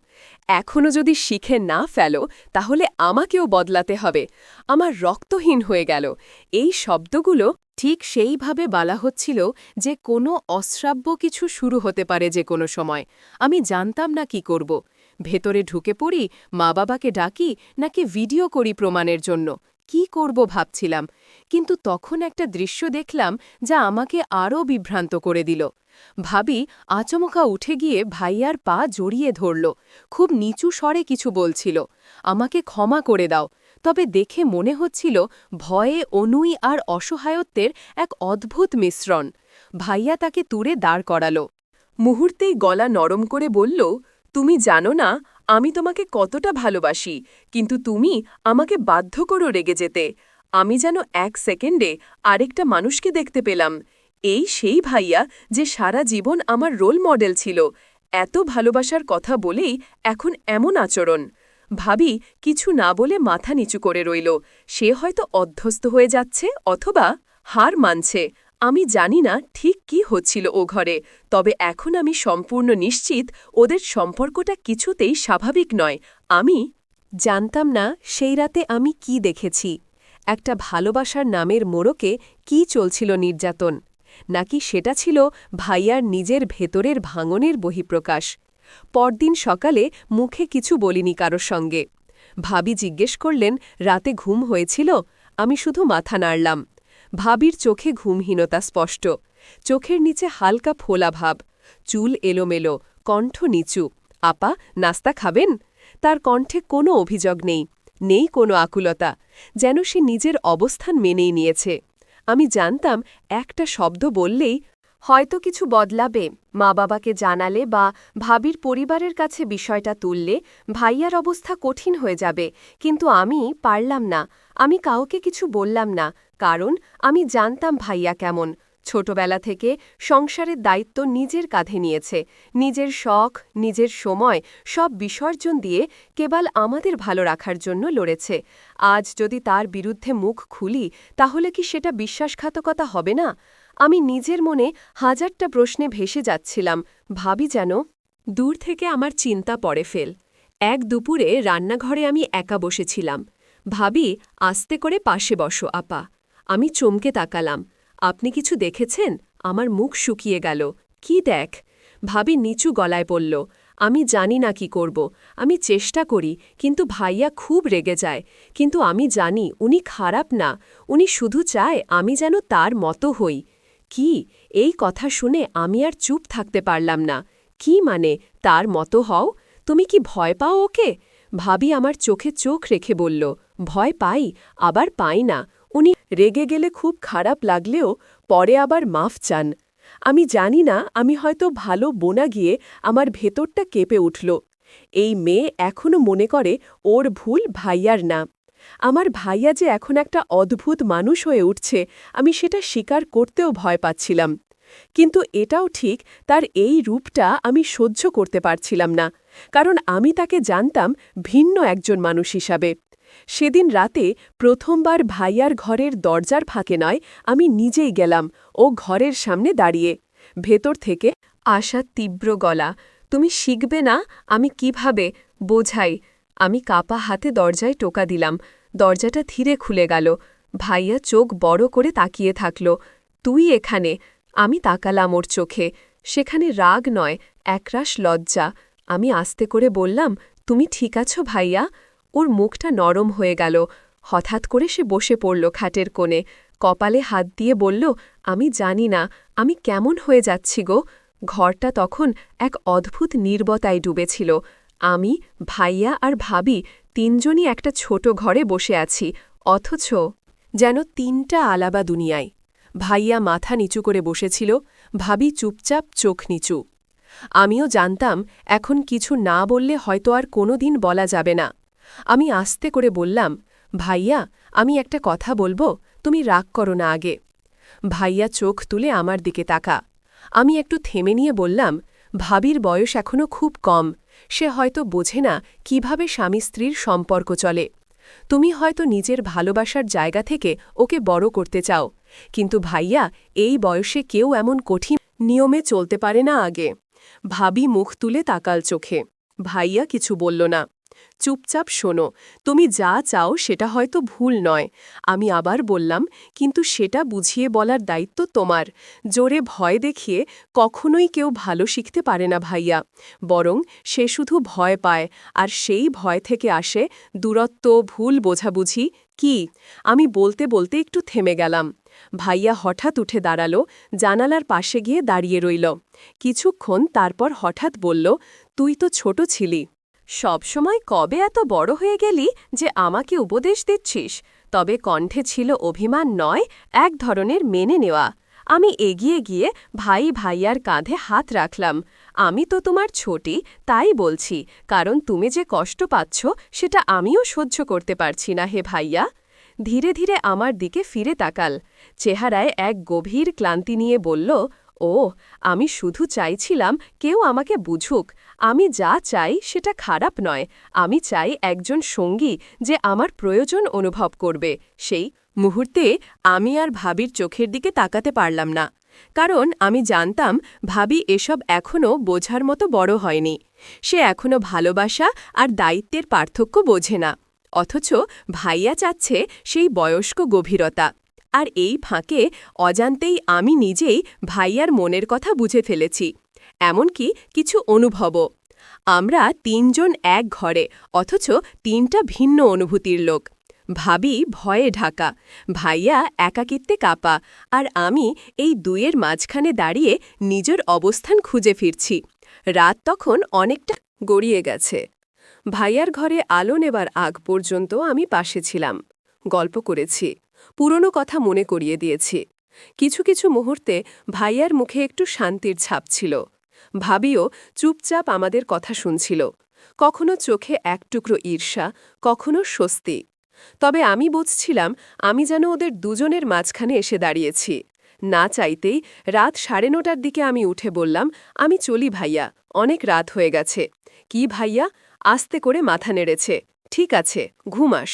এখনো যদি শিখে না ফেলো, তাহলে আমাকেও বদলাতে হবে। আমার রক্তহীন হয়ে গেল। এই শব্দগুলো ঠিক সেইভাবে বলা হচ্ছিল যে কোনো অশ্রাব্য কিছু শুরু হতে পারে যে কোনো সময়। আমি জানতাম না কি করব। ভেতরে ঢুকে পড়ি, মা বাবাকে ডাকি, নাকি ভিডিও করি প্রমাণের জন্য। কি করব ভাবছিলাম, কিন্তু তখন একটা দৃশ্য দেখলাম যা আমাকে আরও বিভ্রান্ত করে দিল। ভাবি আচমকা উঠে গিয়ে ভাইয়ার পা জড়িয়ে ধরল। খুব নিচু স্বরে কিছু বলছিল, আমাকে ক্ষমা করে দাও। তবে দেখে মনে হচ্ছিল ভয়ে, অনুই আর অসহায়ত্বের এক অদ্ভুত মিশ্রণ। ভাইয়া তাকে তুলে দাঁড় করাল। মুহূর্তেই গলা নরম করে বলল, তুমি জানো না আমি তোমাকে কতটা ভালোবাসি, কিন্তু তুমি আমাকে বাধ্য করো রেগে যেতে। আমি যেন এক সেকেন্ডে আরেকটা মানুষকে দেখতে পেলাম। এই সেই ভাইয়া যে সারা জীবন আমার রোল মডেল ছিল। এত ভালোবাসার কথা বলেই এখন এমন আচরণ। ভাবি কিছু না বলে মাথা নিচু করে রইল। সে হয়তো অধ্যস্ত হয়ে যাচ্ছে অথবা হার মানছে। আমি জানি না ঠিক কি হচ্ছিল ও ঘরে, তবে এখন আমি সম্পূর্ণ নিশ্চিত ওদের সম্পর্কটা কিছুতেই স্বাভাবিক নয়। আমি জানতাম না সেই রাতে আমি কি দেখেছি। একটা ভালোবাসার নামের মোড়কে কি চলছিল নির্যাতন, নাকি সেটা ছিল ভাইয়ার নিজের ভেতরের ভাঙনের বহিঃপ্রকাশ। পরদিন সকালে মুখে কিছু বলিনি কারোর সঙ্গে। ভাবি জিজ্ঞেস করলেন, রাতে ঘুম হয়েছিল? আমি শুধু মাথা নাড়লাম। ভাবির চোখে ঘুমহীনতা স্পষ্ট, চোখের নিচে হালকা ফোলা ভাব, চুল এলোমেলো, কণ্ঠ নিচু। আপা, নাস্তা খাবেন? তার কণ্ঠে কোনো অভিযোগ নেই, নেই কোনো আকুলতা, যেন সে নিজের অবস্থান মেনেই নিয়েছে। আমি জানতাম একটা শব্দ বললেই হয়তো কিছু বদলাবে, মা বাবাকে জানালে বা ভাবির পরিবারের কাছে বিষয়টা তুললে ভাইয়ার অবস্থা কঠিন হয়ে যাবে, কিন্তু আমি পারলাম না। আমি কাউকে কিছু বললাম না, কারণ আমি জানতাম ভাইয়া কেমন। ছোটবেলা থেকে সংসারের দায়িত্ব নিজের কাঁধে নিয়েছে, নিজের শখ, নিজের সময় সব বিসর্জন দিয়ে কেবল আমাদের ভালো রাখার জন্য লড়েছে। আজ যদি তার বিরুদ্ধে মুখ খুলি, তাহলে কি সেটা বিশ্বাসঘাতকতা হবে না? আমি নিজের মনে হাজারটা প্রশ্নে ভেসে যাচ্ছিলাম, ভাবি যেন দূর থেকে আমার চিন্তা পড়ে ফেল। এক দুপুরে রান্নাঘরে আমি একা বসেছিলাম। ভাবি, আস্তে করে পাশে বসো আপা। আমি চমকে তাকালাম। আপনি কিছু দেখেছেন? আমার মুখ শুকিয়ে গেল। কি দেখ? ভাবি নিচু গলায় বলল, আমি জানি না কি করব। আমি চেষ্টা করি, কিন্তু ভাইয়া খুব রেগে যায়। কিন্তু আমি জানি উনি খারাপ না, উনি শুধু চায় আমি যেন তার মতো হই। কি? এই কথা শুনে আমি আর চুপ থাকতে পারলাম না। কি মানে তার মতো হও? তুমি কি ভয় পাও ওকে? ভাবি আমার চোখে চোখ রেখে বলল, ভয় পাই, আবার পাই না। উনি রেগে গেলে খুব খারাপ লাগলেও পরে আবার মাফ চান। আমি জানি না, আমি হয়তো ভালো বোনা গিয়ে আমার ভেতরটা কেঁপে উঠল। এই মেয়ে এখনো মনে করে ওর ভুল ভাইয়ার না। আমার ভাইয়া যে এখন একটা অদ্ভুত মানুষ হয়ে উঠছে, আমি সেটা স্বীকার করতেও ভয় পাচ্ছিলাম। কিন্তু এটাও ঠিক, তার এই রূপটা আমি সহ্য করতে পারছিলাম না, কারণ আমি তাকে জানতাম ভিন্ন একজন মানুষ হিসাবে। সেদিন রাতে প্রথমবার ভাইয়ার ঘরের দরজার ফাঁকে নয়, আমি নিজেই গেলাম ও ঘরের সামনে দাঁড়িয়ে। ভেতর থেকে আসা তীব্র গলা, তুমি শিখবে না? আমি কিভাবে বোঝাই? আমি কাপা হাতে দরজায় টোকা দিলাম। দরজাটা ধীরে খুলে গেল। ভাইয়া চোখ বড় করে তাকিয়ে থাকল। তুই এখানে? আমি তাকালাম ওর চোখে। সেখানে রাগ নয়, একরাশ লজ্জা। আমি আস্তে করে বললাম, তুমি ঠিক আছো ভাইয়া? ওর মুখটা নরম হয়ে গেল। হঠাৎ করে সে বসে পড়ল খাটের কোণে, কপালে হাত দিয়ে বলল, আমি জানি না আমি কেমন হয়ে যাচ্ছি গো। ঘরটা তখন এক অদ্ভুত নীরবতায় ডুবেছিল। আমি, ভাইয়া আর ভাবি তিনজনই একটা ছোট ঘরে বসে আছি, অথচ যেন তিনটা আলাদা দুনিয়ায়। ভাইয়া মাথা নিচু করে বসেছিল, ভাবি চুপচাপ চোখ নিচু। আমিও জানতাম এখন কিছু না বললে হয়তো আর কোনো দিন বলা যাবে না। আমি আস্তে করে বললাম, ভাইয়া, আমি একটা কথা বলবো, তুমি রাগ করো না আগে। ভাইয়া চোখ তুলে আমার দিকে তাকা। আমি একটু থেমে নিয়ে বললাম, ভাবির বয়স এখনো খুব কম, সে হয়তো বোঝে না কিভাবে স্বামী স্ত্রীর সম্পর্ক চলে। তুমি হয়তো নিজের ভালোবাসার জায়গা থেকে ওকে বড় করতে চাও, কিন্তু ভাইয়া, এই বয়সে কেউ এমন কঠিন নিয়মে চলতে পারে না আগে। ভাবি মুখ তুলে তাকাল চোখে। ভাইয়া কিছু বলল না। চুপচাপ শোনো, তুমি যা চাও সেটা হয়তো ভুল নয়। আমি আবার বললাম, কিন্তু সেটা বুঝিয়ে বলার দায়িত্ব তোমার। জোরে ভয় দেখিয়ে কখনোই কেউ ভালো শিখতে পারে না ভাইয়া, বরং সে শুধু ভয় পায়, আর সেই ভয় থেকে আসে দূরত্ব, ভুল বোঝাবুঝি। কি? আমি বলতে বলতে একটু থেমে গেলাম। ভাইয়া হঠাৎ উঠে দাঁড়ালো, জানালার পাশে গিয়ে দাঁড়িয়ে রইল কিছুক্ষণ, তারপর হঠাৎ বলল, তুই তো ছোট ছিলি, সবসময় কবে এত বড় হয়ে গেলি যে আমাকে উপদেশ দিচ্ছিস? তবে কণ্ঠে ছিল অভিমান নয়, এক ধরনের মেনে নেওয়া। আমি এগিয়ে গিয়ে ভাইয়ার কাঁধে হাত রাখলাম। আমি তো তোমার ছোটি, তাই বলছি, কারণ তুমি যে কষ্ট পাচ্ছ সেটা আমিও সহ্য করতে পারছি না হে ভাইয়া। ধীরে ধীরে আমার দিকে ফিরে তাকাল, চেহারায় এক গভীর ক্লান্তি নিয়ে বলল, ও, আমি শুধু চাইছিলাম কেউ আমাকে বুঝুক। আমি যা চাই সেটা খারাপ নয়, আমি চাই একজন সঙ্গী যে আমার প্রয়োজন অনুভব করবে। সেই মুহূর্তে আমি আর ভাবির চোখের দিকে তাকাতে পারলাম না, কারণ আমি জানতাম ভাবি এসব এখনও বোঝার মতো বড় হয়নি। সে এখনও ভালোবাসা আর দায়িত্বের পার্থক্য বোঝে না, অথচ ভাইয়া চাচ্ছে সেই বয়স্ক গভীরতা। আর এই ফাঁকে অজান্তেই আমি নিজেই ভাইয়ার মনের কথা বুঝে ফেলেছি, এমনকি কিছু অনুভবও। আমরা তিনজন এক ঘরে, অথচ তিনটা ভিন্ন অনুভূতির লোক। ভাবি ভয়ে ঢাকা, ভাইয়া একাকিত্বে কাঁপা, আর আমি এই দুইয়ের মাঝখানে দাঁড়িয়ে নিজের অবস্থান খুঁজে ফিরছি। রাত তখন অনেকটা গড়িয়ে গেছে। ভাইয়ার ঘরে আলো নেবার আগ পর্যন্ত আমি পাশে ছিলাম, গল্প করেছি, পুরনো কথা মনে করিয়ে দিয়েছি। কিছু কিছু মুহূর্তে ভাইয়ার মুখে একটু শান্তির ছাপ ছিল। ভাবিও চুপচাপ আমাদের কথা শুনছিল, কখনো চোখে এক টুকরো ঈর্ষা, কখনো স্বস্তি। তবে আমি বুঝছিলাম আমি যেন ওদের দুজনের মাঝখানে এসে দাঁড়িয়েছি। না চাইতেই রাত 9:30টার দিকে আমি উঠে বললাম, আমি চলি ভাইয়া, অনেক রাত হয়ে গেছে। কি ভাইয়া? আস্তে করে মাথা নেড়েছে। ঠিক আছে, ঘুমাস।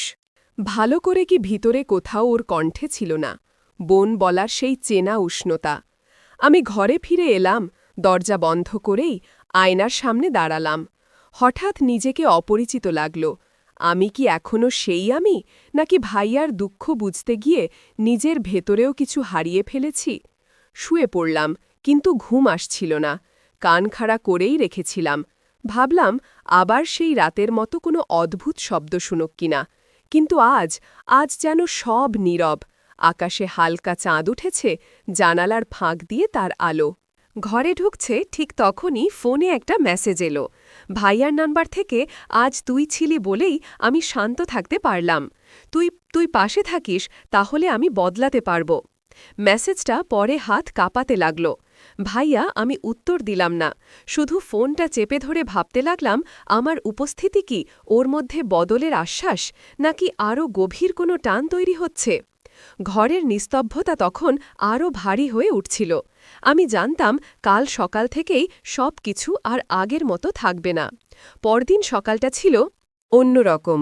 ভালো করে কি ভিতরে কোথাও ওর কণ্ঠে ছিল না বোন বলার সেই চেনা উষ্ণতা। আমি ঘরে ফিরে এলাম, দরজা বন্ধ করেই আয়নার সামনে দাঁড়ালাম। হঠাৎ নিজেকে অপরিচিত লাগল। আমি কি এখনো সেই আমি, নাকি ভাইয়ার দুঃখ বুঝতে গিয়ে নিজের ভেতরেও কিছু হারিয়ে ফেলেছি? শুয়ে পড়লাম, কিন্তু ঘুম আসছিল না। কান খাড়া করেই রেখেছিলাম। ভাবলাম আবার সেই রাতের মতো কোনো অদ্ভুত শব্দ শুনুক কিনা। কিন্তু আজ যেন সব নীরব। আকাশে হালকা চাঁদ উঠেছে, জানালার ফাঁক দিয়ে তার আলো। ঘরে ঢুকছে ঠিক তখনই ফোনে একটা মেসেজ এলো। ভাইয়ার নাম্বার থেকে, আজ তুই ছিলি বলেই আমি শান্ত থাকতে পারলাম। তুই পাশে থাকিস, তাহলে আমি বদলাতে পারব। মেসেজটা পরে হাত কাঁপাতে লাগল। ভাইয়া, আমি উত্তর দিলাম না, শুধু ফোনটা চেপে ধরে ভাবতে লাগলাম আমার উপস্থিতি কি ওর মধ্যে বদলের আশ্বাস, নাকি আরও গভীর কোনো টান তৈরি হচ্ছে। ঘরের নিস্তব্ধতা তখন আরও ভারী হয়ে উঠছিল। আমি জানতাম কাল সকাল থেকেই সব কিছু আর আগের মতো থাকবে না। পরদিন সকালটা ছিল অন্যরকম।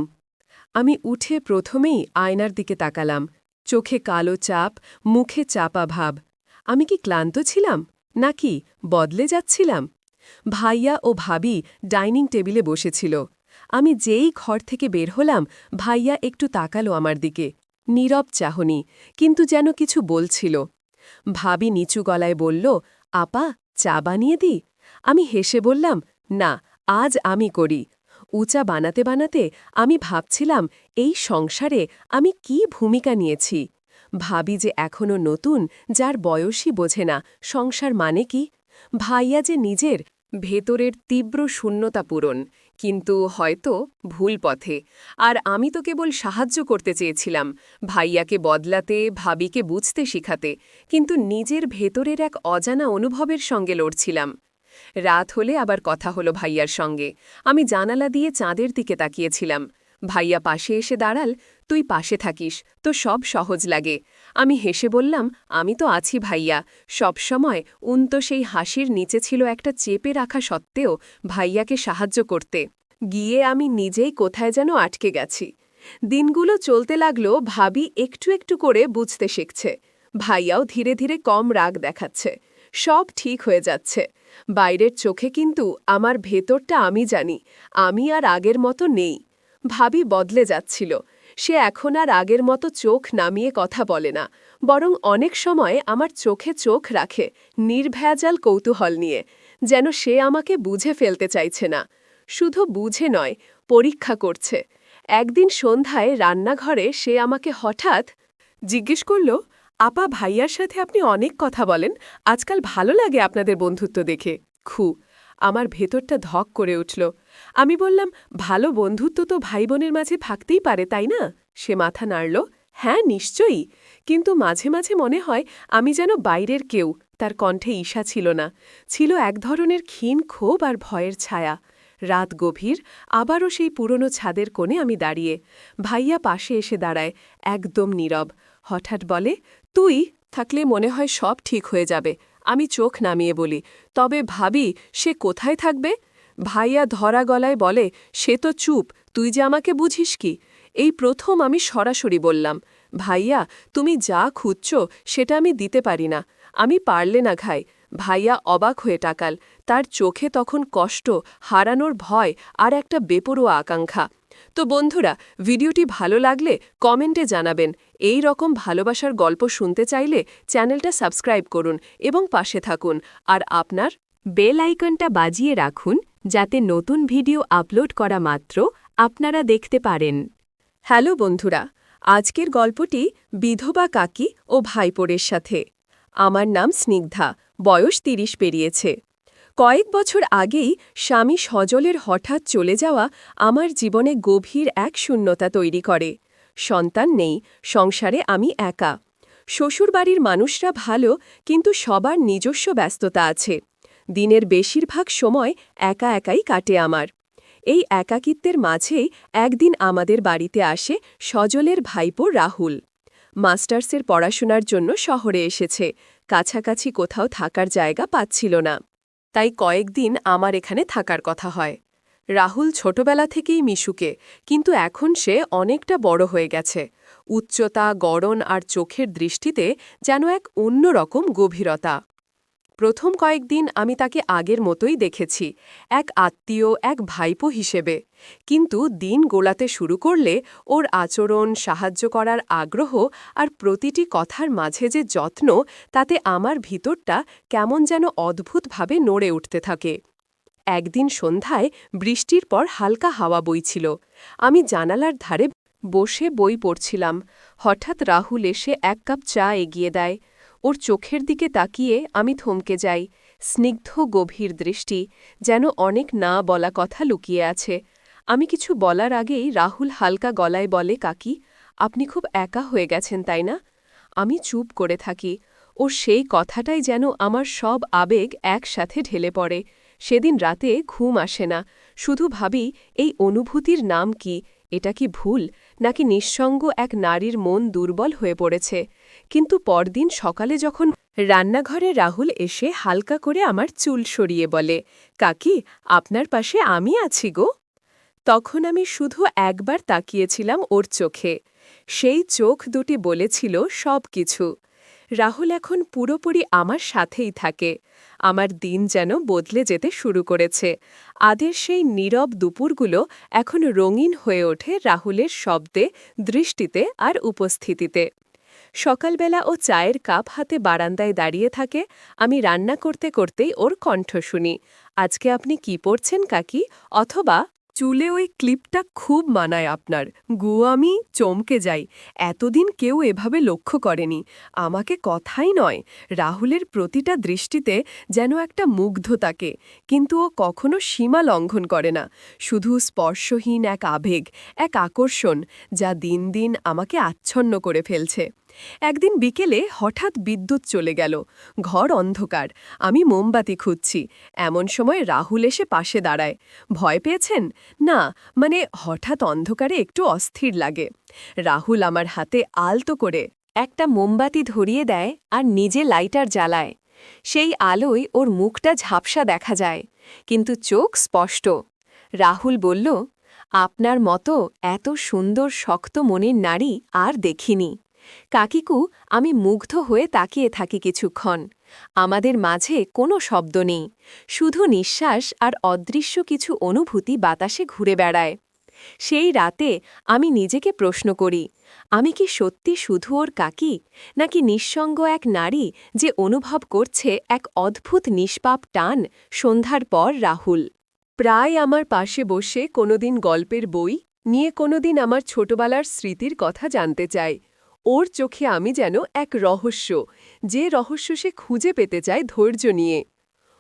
আমি উঠে প্রথমেই আয়নার দিকে তাকালাম। চোখে কালো চাপ, মুখে চাপা ভাব। আমি কি ক্লান্ত ছিলাম, নাকি বদলে যাচ্ছিলাম? ভাইয়া ও ভাবি ডাইনিং টেবিলে বসেছিল। আমি যেই ঘর থেকে বের হলাম, ভাইয়া একটু তাকালো আমার দিকে। নীরব চাহনি, কিন্তু যেন কিছু বলছিল। ভাবি নিচু গলায় বলল, আপা, চা বানিয়ে দিই? আমি হেসে বললাম, না, আজ আমি করি। উচা বানাতে বানাতে আমি ভাবছিলাম এই সংসারে আমি কি ভূমিকা নিয়েছি। ভাবি যে এখনো নতুন, যার বয়সই বোঝে না সংসার মানে কি। ভাইয়া যে নিজের ভেতরের তীব্র শূন্যতা পূরণ, কিন্তু হয়তো ভুল পথে। আর আমি তো কেবল সাহায্য করতে চেয়েছিলাম, ভাইয়াকে বদলাতে, ভাবিকে বুঝতে শিখাতে, কিন্তু নিজের ভেতরের এক অজানা অনুভবের সঙ্গে লড়ছিলাম। রাত হলে আবার কথা হলো ভাইয়ার সঙ্গে। আমি জানালা দিয়ে চাঁদের দিকে তাকিয়েছিলাম। ভাইয়া পাশে এসে দাঁড়াল, তুই পাশে থাকিস তো সব সহজ লাগে। আমি হেসে বললাম, আমি তো আছি ভাইয়া, সবসময়। তো সেই হাসির নিচে ছিল একটা চেপে রাখা সত্ত্বেও ভাইয়াকে সাহায্য করতে গিয়ে আমি নিজেই কোথায় যেন আটকে গেছি। দিনগুলো চলতে লাগলো, ভাবি একটু একটু করে বুঝতে শিখছে। ভাইয়াও ধীরে ধীরে কম রাগ দেখাচ্ছে। সব ঠিক হয়ে যাচ্ছে। বাইরের চোখে কিন্তু আমার ভেতরটা আমি জানি, আমি আর আগের মতো নেই। ভাবি বদলে যাচ্ছিল। সে এখন আর আগের মতো চোখ নামিয়ে কথা বলে না, বরং অনেক সময় আমার চোখে চোখ রাখে, নির্ভেজাল কৌতূহল নিয়ে, যেন সে আমাকে বুঝে ফেলতে চাইছে না। শুধু বুঝে নয়, পরীক্ষা করছে। একদিন সন্ধ্যায় রান্নাঘরে সে আমাকে হঠাৎ জিজ্ঞেস করল, আপা, ভাইয়ার সাথে আপনি অনেক কথা বলেন, আজকাল ভালো লাগে আপনাদের বন্ধুত্ব দেখে। আমার ভেতরটা ধক করে উঠল। আমি বললাম, ভালো বন্ধুত্ব তো ভাই বোনের মাঝে থাকতেই পারে, তাই না? সে মাথা নাড়ল, হ্যাঁ নিশ্চয়ই, কিন্তু মাঝে মাঝে মনে হয় আমি যেন বাইরের কেউ। তার কণ্ঠে ঈর্ষা ছিল না, ছিল এক ধরনের ক্ষীণ ক্ষোভ আর ভয়ের ছায়া। রাত গভীর, আবারও সেই পুরনো ছাদের কোণে আমি দাঁড়িয়ে। ভাইয়া পাশে এসে দাঁড়ায়, একদম নীরব। হঠাৎ বলে, তুই থাকলে মনে হয় সব ঠিক হয়ে যাবে। আমি চোখ নামিয়ে বলি, তবে ভাবি, সে কোথায় থাকবে? ভাইয়া ধরা গলায় বলে, সে তো চুপ, তুই যে আমাকে বুঝিস কি? এই প্রথম আমি সরাসরি বললাম, ভাইয়া, তুমি যা খুঁজছ সেটা আমি দিতে পারি না, আমি পারলে না ঘাই। ভাইয়া অবাক হয়ে টাকাল, তার চোখে তখন কষ্ট, হারানোর ভয় আর একটা বেপরোয়া আকাঙ্ক্ষা। তো বন্ধুরা, ভিডিওটি ভালো লাগলে কমেন্টে জানাবেন। এই রকম ভালোবাসার গল্প শুনতে চাইলে চ্যানেলটা সাবস্ক্রাইব করুন এবং পাশে থাকুন। আর আপনার বেল আইকনটা বাজিয়ে রাখুন, যাতে নতুন ভিডিও আপলোড করা মাত্র আপনারা দেখতে পারেন। হ্যালো বন্ধুরা, আজকের গল্পটি বিধবা কাকি ও ভাইপোরের সাথে। আমার নাম স্নিগ্ধা, বয়স 30 পেরিয়েছে। কয়েক বছর আগেই স্বামী সজলের হঠাৎ চলে যাওয়া আমার জীবনে গভীর এক শূন্যতা তৈরি করে। সন্তান নেই, সংসারে আমি একা। শ্বশুরবাড়ির মানুষরা ভালো, কিন্তু সবার নিজস্ব ব্যস্ততা আছে। দিনের বেশিরভাগ সময় একা একাই কাটে আমার। এই একাকিত্বের মাঝেই একদিন আমাদের বাড়িতে আসে সজলের ভাইপো রাহুল। মাস্টার্সের পড়াশোনার জন্য শহরে এসেছে, কাছাকাছি কোথাও থাকার জায়গা পাচ্ছিল না। তাই কয়েকদিন আমার এখানে থাকার কথা হয়। রাহুল ছোটবেলা থেকেই মিশুকে, কিন্তু এখন সে অনেকটা বড় হয়ে গেছে। উচ্চতা, গড়ন আর চোখের দৃষ্টিতে যেন এক অন্যরকম গভীরতা। প্রথম কয়েকদিন আমি তাকে আগের মতোই দেখেছি, এক আত্মীয়, এক ভাইপো হিসেবে। কিন্তু দিন গোলাতে শুরু করলে ওর আচরণ, সাহায্য করার আগ্রহ আর প্রতিটি কথার মাঝে যে যত্ন, তাতে আমার ভিতরটা কেমন যেন অদ্ভুতভাবে নড়ে উঠতে থাকে। একদিন সন্ধ্যায় বৃষ্টির পর হালকা হাওয়া বইছিল। আমি জানালার ধারে বসে বই পড়ছিলাম। হঠাৎ রাহুল এসে এক কাপ চা এগিয়ে দেয়। ওর চোখের দিকে তাকিয়ে আমি থমকে যাই। স্নিগ্ধ গভীর দৃষ্টি, যেন অনেক না বলা কথা লুকিয়ে আছে। আমি কিছু বলার আগেই রাহুল হালকা গলায় বলে, কাকি, আপনি খুব একা হয়ে গেছেন, তাই না? আমি চুপ করে থাকি। ওর সেই কথাটাই যেন আমার সব আবেগ একসাথে ঢেলে পড়ে। সেদিন রাতে ঘুম আসে না, শুধু ভাবি এই অনুভূতির নাম কি, এটা কি ভুল, নাকি নিঃসঙ্গ এক নারীর মন দুর্বল হয়ে পড়েছে। কিন্তু পরদিন সকালে যখন রান্নাঘরে রাহুল এসে হালকা করে আমার চুল সরিয়ে বলে, কাকি, আপনার পাশে আমি আছি গো। তখন আমি শুধু একবার তাকিয়েছিলাম ওর চোখে। সেই চোখ দুটি বলেছিল সব কিছু। রাহুল এখন পুরোপুরি আমার সাথেই থাকে। আমার দিন যেন বদলে যেতে শুরু করেছে। আদের সেই নীরব দুপুরগুলো এখন রঙিন হয়ে ওঠে রাহুলের শব্দে, দৃষ্টিতে আর উপস্থিতিতে। সকালবেলা ও চায়ের কাপ হাতে বারান্দায় দাঁড়িয়ে থাকে। আমি রান্না করতে করতেই ওর কণ্ঠ শুনি, আজকে আপনি কি পড়ছেন কাকি? অথবা, চুলে ওই ক্লিপটা খুব মানায় আপনার। আমি চমকে যাই। এতদিন কেউ এভাবে লক্ষ্য করেনি। আমাকে কথাই নয়, রাহুলের প্রতিটা দৃষ্টিতে যেন একটা মুগ্ধতাকে, কিন্তু ও কখনো সীমা লঙ্ঘন করে না। শুধু স্পর্শহীন এক আবেগ, এক আকর্ষণ, যা দিন দিন আমাকে আচ্ছন্ন করে ফেলছে। একদিন বিকেলে হঠাৎ বিদ্যুৎ চলে গেল। ঘর অন্ধকার। আমি মোমবাতি খুঁজছি। এমন সময় রাহুল এসে পাশে দাঁড়ায়। ভয় পেয়েছেন? না, মানে হঠাৎ অন্ধকারে একটু অস্থির লাগে। রাহুল আমার হাতে আলতো করে একটা মোমবাতি ধরিয়ে দেয় আর নিজে লাইটার জ্বালায়। সেই আলোয় ওর মুখটা ঝাপসা দেখা যায়, কিন্তু চোখ স্পষ্ট। রাহুল বলল, আপনার মতো এত সুন্দর শক্ত মনের নারী আর দেখিনি। কাকিকু, আমি মুগ্ধ হয়ে তাকিয়ে থাকি কিছুক্ষণ। আমাদের মাঝে কোনো শব্দ নেই, শুধু নিঃশ্বাস আর অদৃশ্য কিছু অনুভূতি বাতাসে ঘুরে বেড়ায়। সেই রাতে আমি নিজেকে প্রশ্ন করি, আমি কি সত্যি শুধু ওর কাকি, নাকি নিঃসঙ্গ এক নারী যে অনুভব করছে এক অদ্ভুত নিষ্পাপ টান? সন্ধ্যার পর রাহুল প্রায় আমার পাশে বসে কোনোদিন গল্পের বই নিয়ে, কোনোদিন আমার ছোটবেলার স্মৃতির কথা জানতে চায়। ওর চোখে আমি যেন এক রহস্য, যে রহস্য সে খুঁজে পেতে চায় ধৈর্য নিয়ে।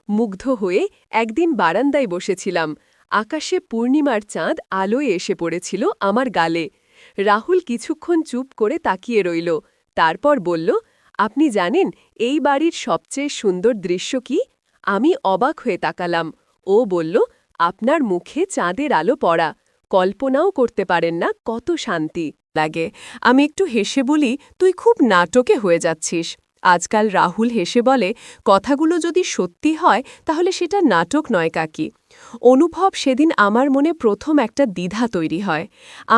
মুগ্ধ হয়ে একদিন বারান্দায় বসেছিলাম। আকাশে পূর্ণিমার চাঁদ আলোয় এসে পড়েছিল আমার গালে। রাহুল কিছুক্ষণ চুপ করে তাকিয়ে রইল, তারপর বলল, আপনি জানেন এই বাড়ির সবচেয়ে সুন্দর দৃশ্য কি? আমি অবাক হয়ে তাকালাম। ও বলল, আপনার মুখে চাঁদের আলো পড়া। কল্পনাও করতে পারেন না কত শান্তি লাগে। আমি একটু হেসে বলি, তুই খুব নাটকে হয়ে যাচ্ছিস। আজকাল রাহুল হেসে বলে, কথাগুলো যদি সত্যি হয় তাহলে সেটা নাটক নয় কাকি। অনুভব সেদিন আমার মনে প্রথম একটা দ্বিধা তৈরি হয়।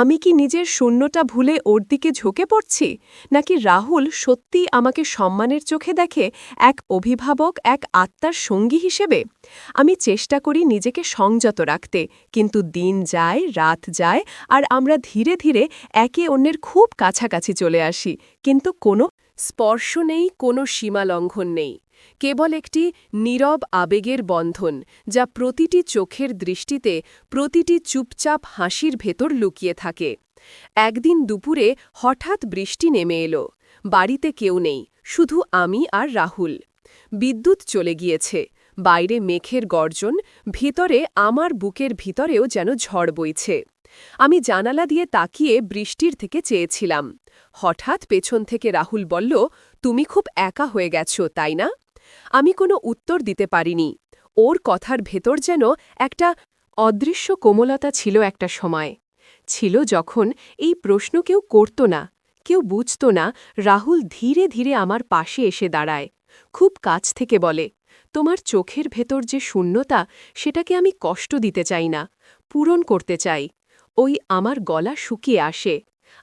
আমি কি নিজের শূন্যটা ভুলে ওর দিকে ঝুঁকে পড়ছি, নাকি রাহুল সত্যিই আমাকে সম্মানের চোখে দেখে, এক অভিভাবক, এক আত্মার সঙ্গী হিসেবে? আমি চেষ্টা করি নিজেকে সংযত রাখতে, কিন্তু দিন যায়, রাত যায়, আর আমরা ধীরে ধীরে একে অন্যের খুব কাছাকাছি চলে আসি, কিন্তু কোনো স্পর্শ নেই, কোনো সীমা লঙ্ঘন নেই। কেবল একটি নীরব আবেগের বন্ধন, যা প্রতিটি চোখের দৃষ্টিতে, প্রতিটি চুপচাপ হাসির ভেতর লুকিয়ে থাকে। একদিন দুপুরে হঠাৎ বৃষ্টি নেমে এলো। বাড়িতে কেউ নেই, শুধু আমি আর রাহুল। বিদ্যুৎ চলে গিয়েছে, বাইরে মেঘের গর্জন, ভিতরে আমার বুকের ভিতরেও যেন ঝড় বইছে। আমি জানালা দিয়ে তাকিয়ে বৃষ্টির থেকে চেয়েছিলাম। হঠাৎ পেছন থেকে রাহুল বলল, তুমি খুব একা হয়ে গেছ, তাই না? আমি কোনো উত্তর দিতে পারিনি। ওর কথার ভেতর যেন একটা অদৃশ্য কোমলতা ছিল একটা সময়। ছিল যখন এই প্রশ্ন কেউ করত না, কেউ বুঝত না। রাহুল ধীরে ধীরে আমার পাশে এসে দাঁড়ায়, খুব কাছ থেকে বলে, তোমার চোখের ভেতর যে শূন্যতা, সেটাকে আমি কষ্ট দিতে চাই না, পূরণ করতে চাই। ওই আমার গলা শুকিয়ে আসে।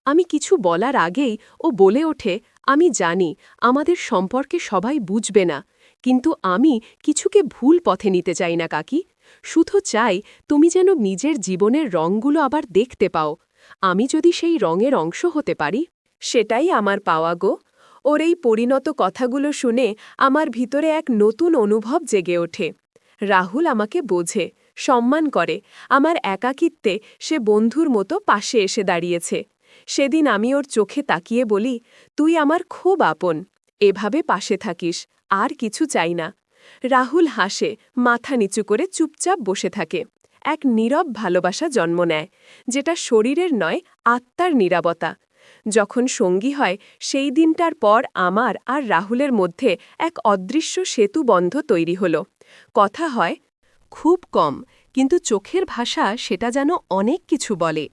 আমি কিছু বলার আগেই ও বলে ওঠে, আমি জানি আমাদের সম্পর্কে সবাই বুঝবে না, কিন্তু আমি কিছুকে ভুল পথে নিতে চাই না কাকি। শুধু চাই তুমি যেন নিজের জীবনের রঙগুলো আবার দেখতে পাও। আমি যদি সেই রঙের অংশ হতে পারি, সেটাই আমার পাওয়া গো। ওর এই পরিণত কথাগুলো শুনে আমার ভিতরে এক নতুন অনুভব জেগে ওঠে। রাহুল আমাকে বোঝে, সম্মান করে। আমার একাকিত্বে সে বন্ধুর মতো পাশে এসে দাঁড়িয়েছে। সেদিন আমি ওর চোখে তাকিয়ে বলি, তুই আমার খুব আপন, এভাবে পাশে থাকিস, আর কিছু চাই না। রাহুল হাসে, মাথা নিচু করে চুপচাপ বসে থাকে। এক নীরব ভালোবাসা জন্ম নেয়, যেটা শরীরের নয়, আত্মার নীরবতা। যখন সঙ্গী হয়, সেই দিনটার পর আমার আর রাহুলের মধ্যে এক অদৃশ্য সেতুবন্ধ তৈরি হল। কথা হয় খুব কম, কিন্তু চোখের ভাষা সেটা যেন অনেক কিছু বলে।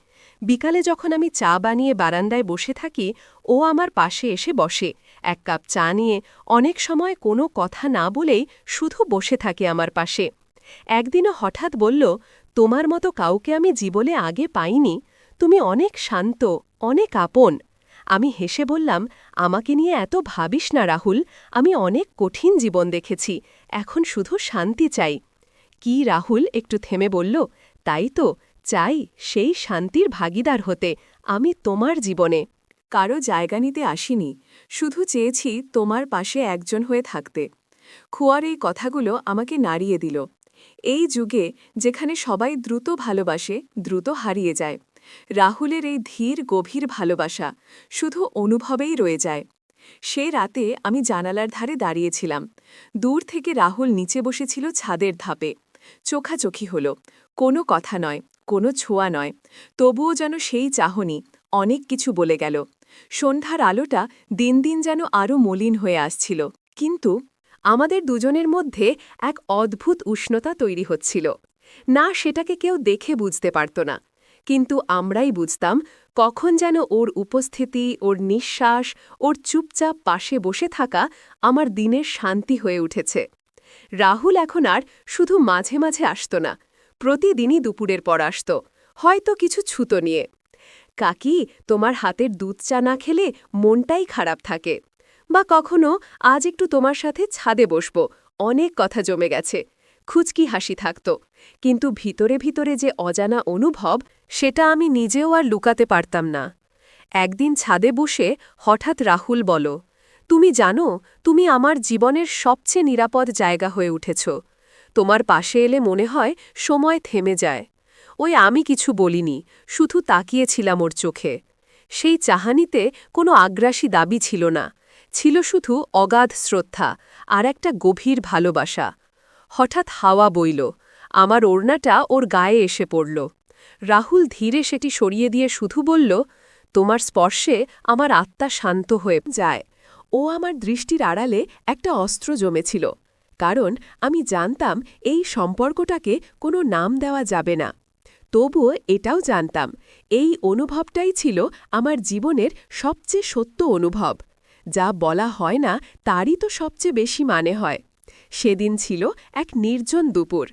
বিকালে যখন আমি চা বানিয়ে বারান্দায় বসে থাকি, ও আমার পাশে এসে বসে, এক কাপ চা নিয়ে। অনেক সময় কোনো কথা না বলেই শুধু বসে থাকে আমার পাশে। একদিনও হঠাৎ বলল, তোমার মতো কাউকে আমি জীবনে আগে পাইনি, তুমি অনেক শান্ত, অনেক আপন। আমি হেসে বললাম, আমাকে নিয়ে এত ভাবিস না রাহুল, আমি অনেক কঠিন জীবন দেখেছি, এখন শুধু শান্তি চাই। কি রাহুল একটু থেমে বলল, তাই তো চাই, সেই শান্তির ভাগিদার হতে আমি তোমার জীবনে। কারো জায়গা নিতে আসিনি, শুধু চেয়েছি তোমার পাশে একজন হয়ে থাকতে। খুয়ার এই কথাগুলো আমাকে নাড়িয়ে দিল। এই যুগে যেখানে সবাই দ্রুত ভালোবাসে, দ্রুত হারিয়ে যায়, রাহুলের এই ধীর গভীর ভালোবাসা শুধু অনুভবেই রয়ে যায়। সে রাতে আমি জানালার ধারে দাঁড়িয়েছিলাম। দূর থেকে রাহুল নিচে বসেছিল ছাদের ধাপে। চোখাচোখি হল, কোনো কথা নয়, কোনো ছোঁয়া নয়, তবুও যেন সেই চাহনি অনেক কিছু বলে গেল। সন্ধ্যার আলোটা দিন দিন যেন আরও মলিন হয়ে আসছিল, কিন্তু আমাদের দুজনের মধ্যে এক অদ্ভুত উষ্ণতা তৈরি হচ্ছিল। না, সেটাকে কেউ দেখে বুঝতে পারত না, কিন্তু আমরাই বুঝতাম কখন যেন ওর উপস্থিতি, ওর নিঃশ্বাস, ওর চুপচাপ পাশে বসে থাকা আমার দিনের শান্তি হয়ে উঠেছে। রাহুল এখন আর শুধু মাঝে মাঝে আসত না, প্রতিদিনই দুপুরের পর আসত, হয়তো কিছু ছুতো নিয়ে। কাকি, তোমার হাতের দুধ চা না খেলে মনটাই খারাপ থাকে। বা কখনো, আজ একটু তোমার সাথে ছাদে বসব, অনেক কথা জমে গেছে। খুচকি হাসি থাকত, কিন্তু ভিতরে ভিতরে যে অজানা অনুভব, সেটা আমি নিজেও আর লুকাতে পারতাম না। একদিন ছাদে বসে হঠাৎ রাহুল বলো, তুমি জানো, তুমি আমার জীবনের সবচেয়ে নিরাপদ জায়গা হয়ে উঠেছ। তোমার পাশে এলে মনে হয় সময় থেমে যায়। ওই আমি কিছু বলিনি, শুধু তাকিয়েছিলাম ওর চোখে। সেই চাহানিতে কোনো আগ্রাসী দাবি ছিল না, ছিল শুধু অগাধ শ্রদ্ধা আর একটা গভীর ভালোবাসা। হঠাৎ হাওয়া বইল, আমার ওড়নাটা ওর গায়ে এসে পড়ল। রাহুল ধীরে সেটি সরিয়ে দিয়ে শুধু বলল, তোমার স্পর্শে আমার আত্মা শান্ত হয়ে যায়। ও আমার দৃষ্টির আড়ালে একটা অস্ত্র জমেছিল, কারণ আমি জানতাম এই সম্পর্কটাকে কোনো নাম দেওয়া যাবে না। তবুও এটাও জানতাম, এই অনুভবটাই ছিল আমার জীবনের সবচেয়ে সত্য অনুভব। যা বলা হয় না, তারই তো সবচেয়ে বেশি মানে হয়। সেদিন ছিল এক নির্জন দুপুর।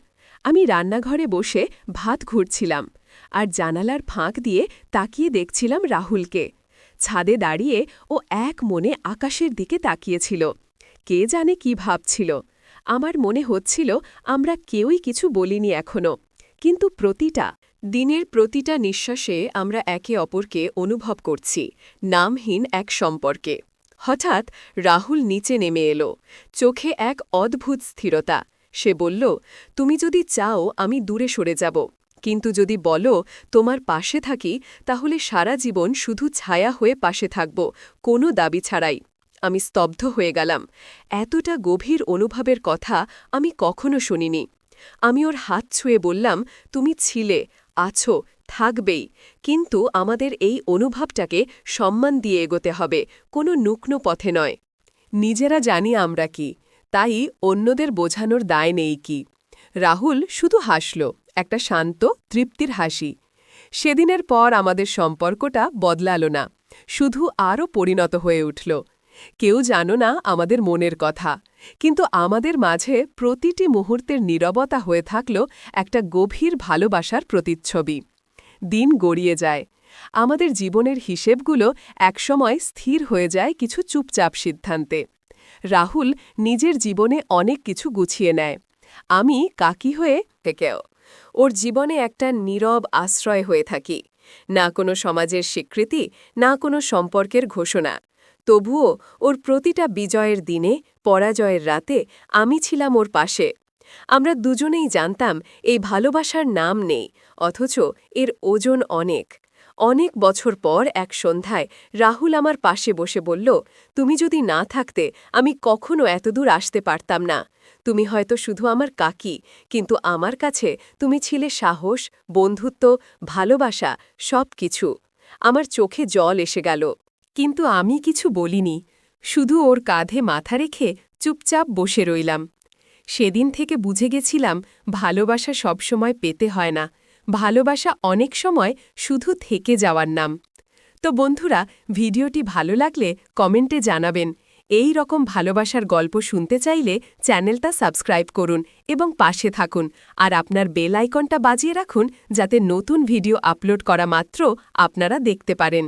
আমি রান্নাঘরে বসে ভাত ঘুরছিলাম, আর জানালার ফাঁক দিয়ে তাকিয়ে দেখছিলাম রাহুলকে। ছাদে দাঁড়িয়ে ও এক মনে আকাশের দিকে তাকিয়েছিল। কে জানে কি ভাবছিল। আমার মনে হচ্ছিল আমরা কেউই কিছু বলিনি এখনো, কিন্তু দিনের প্রতিটা নিঃশ্বাসে আমরা একে অপরকে অনুভব করছি, নামহীন এক সম্পর্কে। হঠাৎ রাহুল নিচে নেমে এলো, চোখে এক অদ্ভুত স্থিরতা। সে বলল, তুমি যদি চাও আমি দূরে সরে যাব, কিন্তু যদি বলো তোমার পাশে থাকি, তাহলে সারা জীবন শুধু ছায়া হয়ে পাশে থাকব, কোনো দাবি ছাড়াই। আমি স্তব্ধ হয়ে গেলাম। এতটা গভীর অনুভবের কথা আমি কখনো শুনিনি। আমি ওর হাত ছুঁয়ে বললাম, তুমি ছিলে, আছো, থাকবেই, কিন্তু আমাদের এই অনুভবটাকে সম্মান দিয়ে এগোতে হবে, কোনো নুকনো পথে নয়। নিজেরা জানি আমরা কি, তাই অন্যদের বোঝানোর দায় নেই কি। রাহুল শুধু হাসল, একটা শান্ত তৃপ্তির হাসি। সেদিনের পর আমাদের সম্পর্কটা বদলালো না, শুধু আরও পরিণত হয়ে উঠল। কেউ জানো না আমাদের মনের কথা, কিন্তু আমাদের মাঝে প্রতিটি মুহূর্তের নীরবতা হয়ে থাকল একটা গভীর ভালোবাসার প্রতিচ্ছবি। দিন গড়িয়ে যায়, আমাদের জীবনের হিসেবগুলো একসময় স্থির হয়ে যায় কিছু চুপচাপ সিদ্ধান্তে। রাহুল নিজের জীবনে অনেক কিছু গুছিয়ে নেয়, আমি কাকি হয়ে থেকেও ওর জীবনে একটা নীরব আশ্রয় হয়ে থাকি। না কোনো সমাজের স্বীকৃতি, না কোনো সম্পর্কের ঘোষণা। তবুও ওর প্রতিটা বিজয়ের দিনে, পরাজয়ের রাতে আমি ছিলাম ওর পাশে। আমরা দুজনেই জানতাম এই ভালোবাসার নাম নেই, অথচ এর ওজন অনেক। অনেক বছর পর এক সন্ধ্যায় রাহুল আমার পাশে বসে বলল, তুমি যদি না থাকতে আমি কখনো এতদূর আসতে পারতাম না। তুমি হয়তো শুধু আমার কাকি, কিন্তু আমার কাছে তুমি ছিলে সাহস, বন্ধুত্ব, ভালোবাসা, সব কিছু। আমার চোখে জল এসে গেল, কিন্তু আমি কিছু বলিনি, শুধু ওর কাঁধে মাথা রেখে চুপচাপ বসে রইলাম। সেদিন থেকে বুঝে গেছিলাম, ভালোবাসা সবসময় পেতে হয় না, ভালোবাসা অনেক সময় শুধু থেকে যাওয়ার নাম। তো বন্ধুরা, ভিডিওটি ভালো লাগলে কমেন্টে জানাবেন। এই রকম ভালোবাসার গল্প শুনতে চাইলে চ্যানেলটা সাবস্ক্রাইব করুন এবং পাশে থাকুন, আর আপনার বেল আইকনটা বাজিয়ে রাখুন যাতে নতুন ভিডিও আপলোড করা মাত্র আপনারা দেখতে পারেন।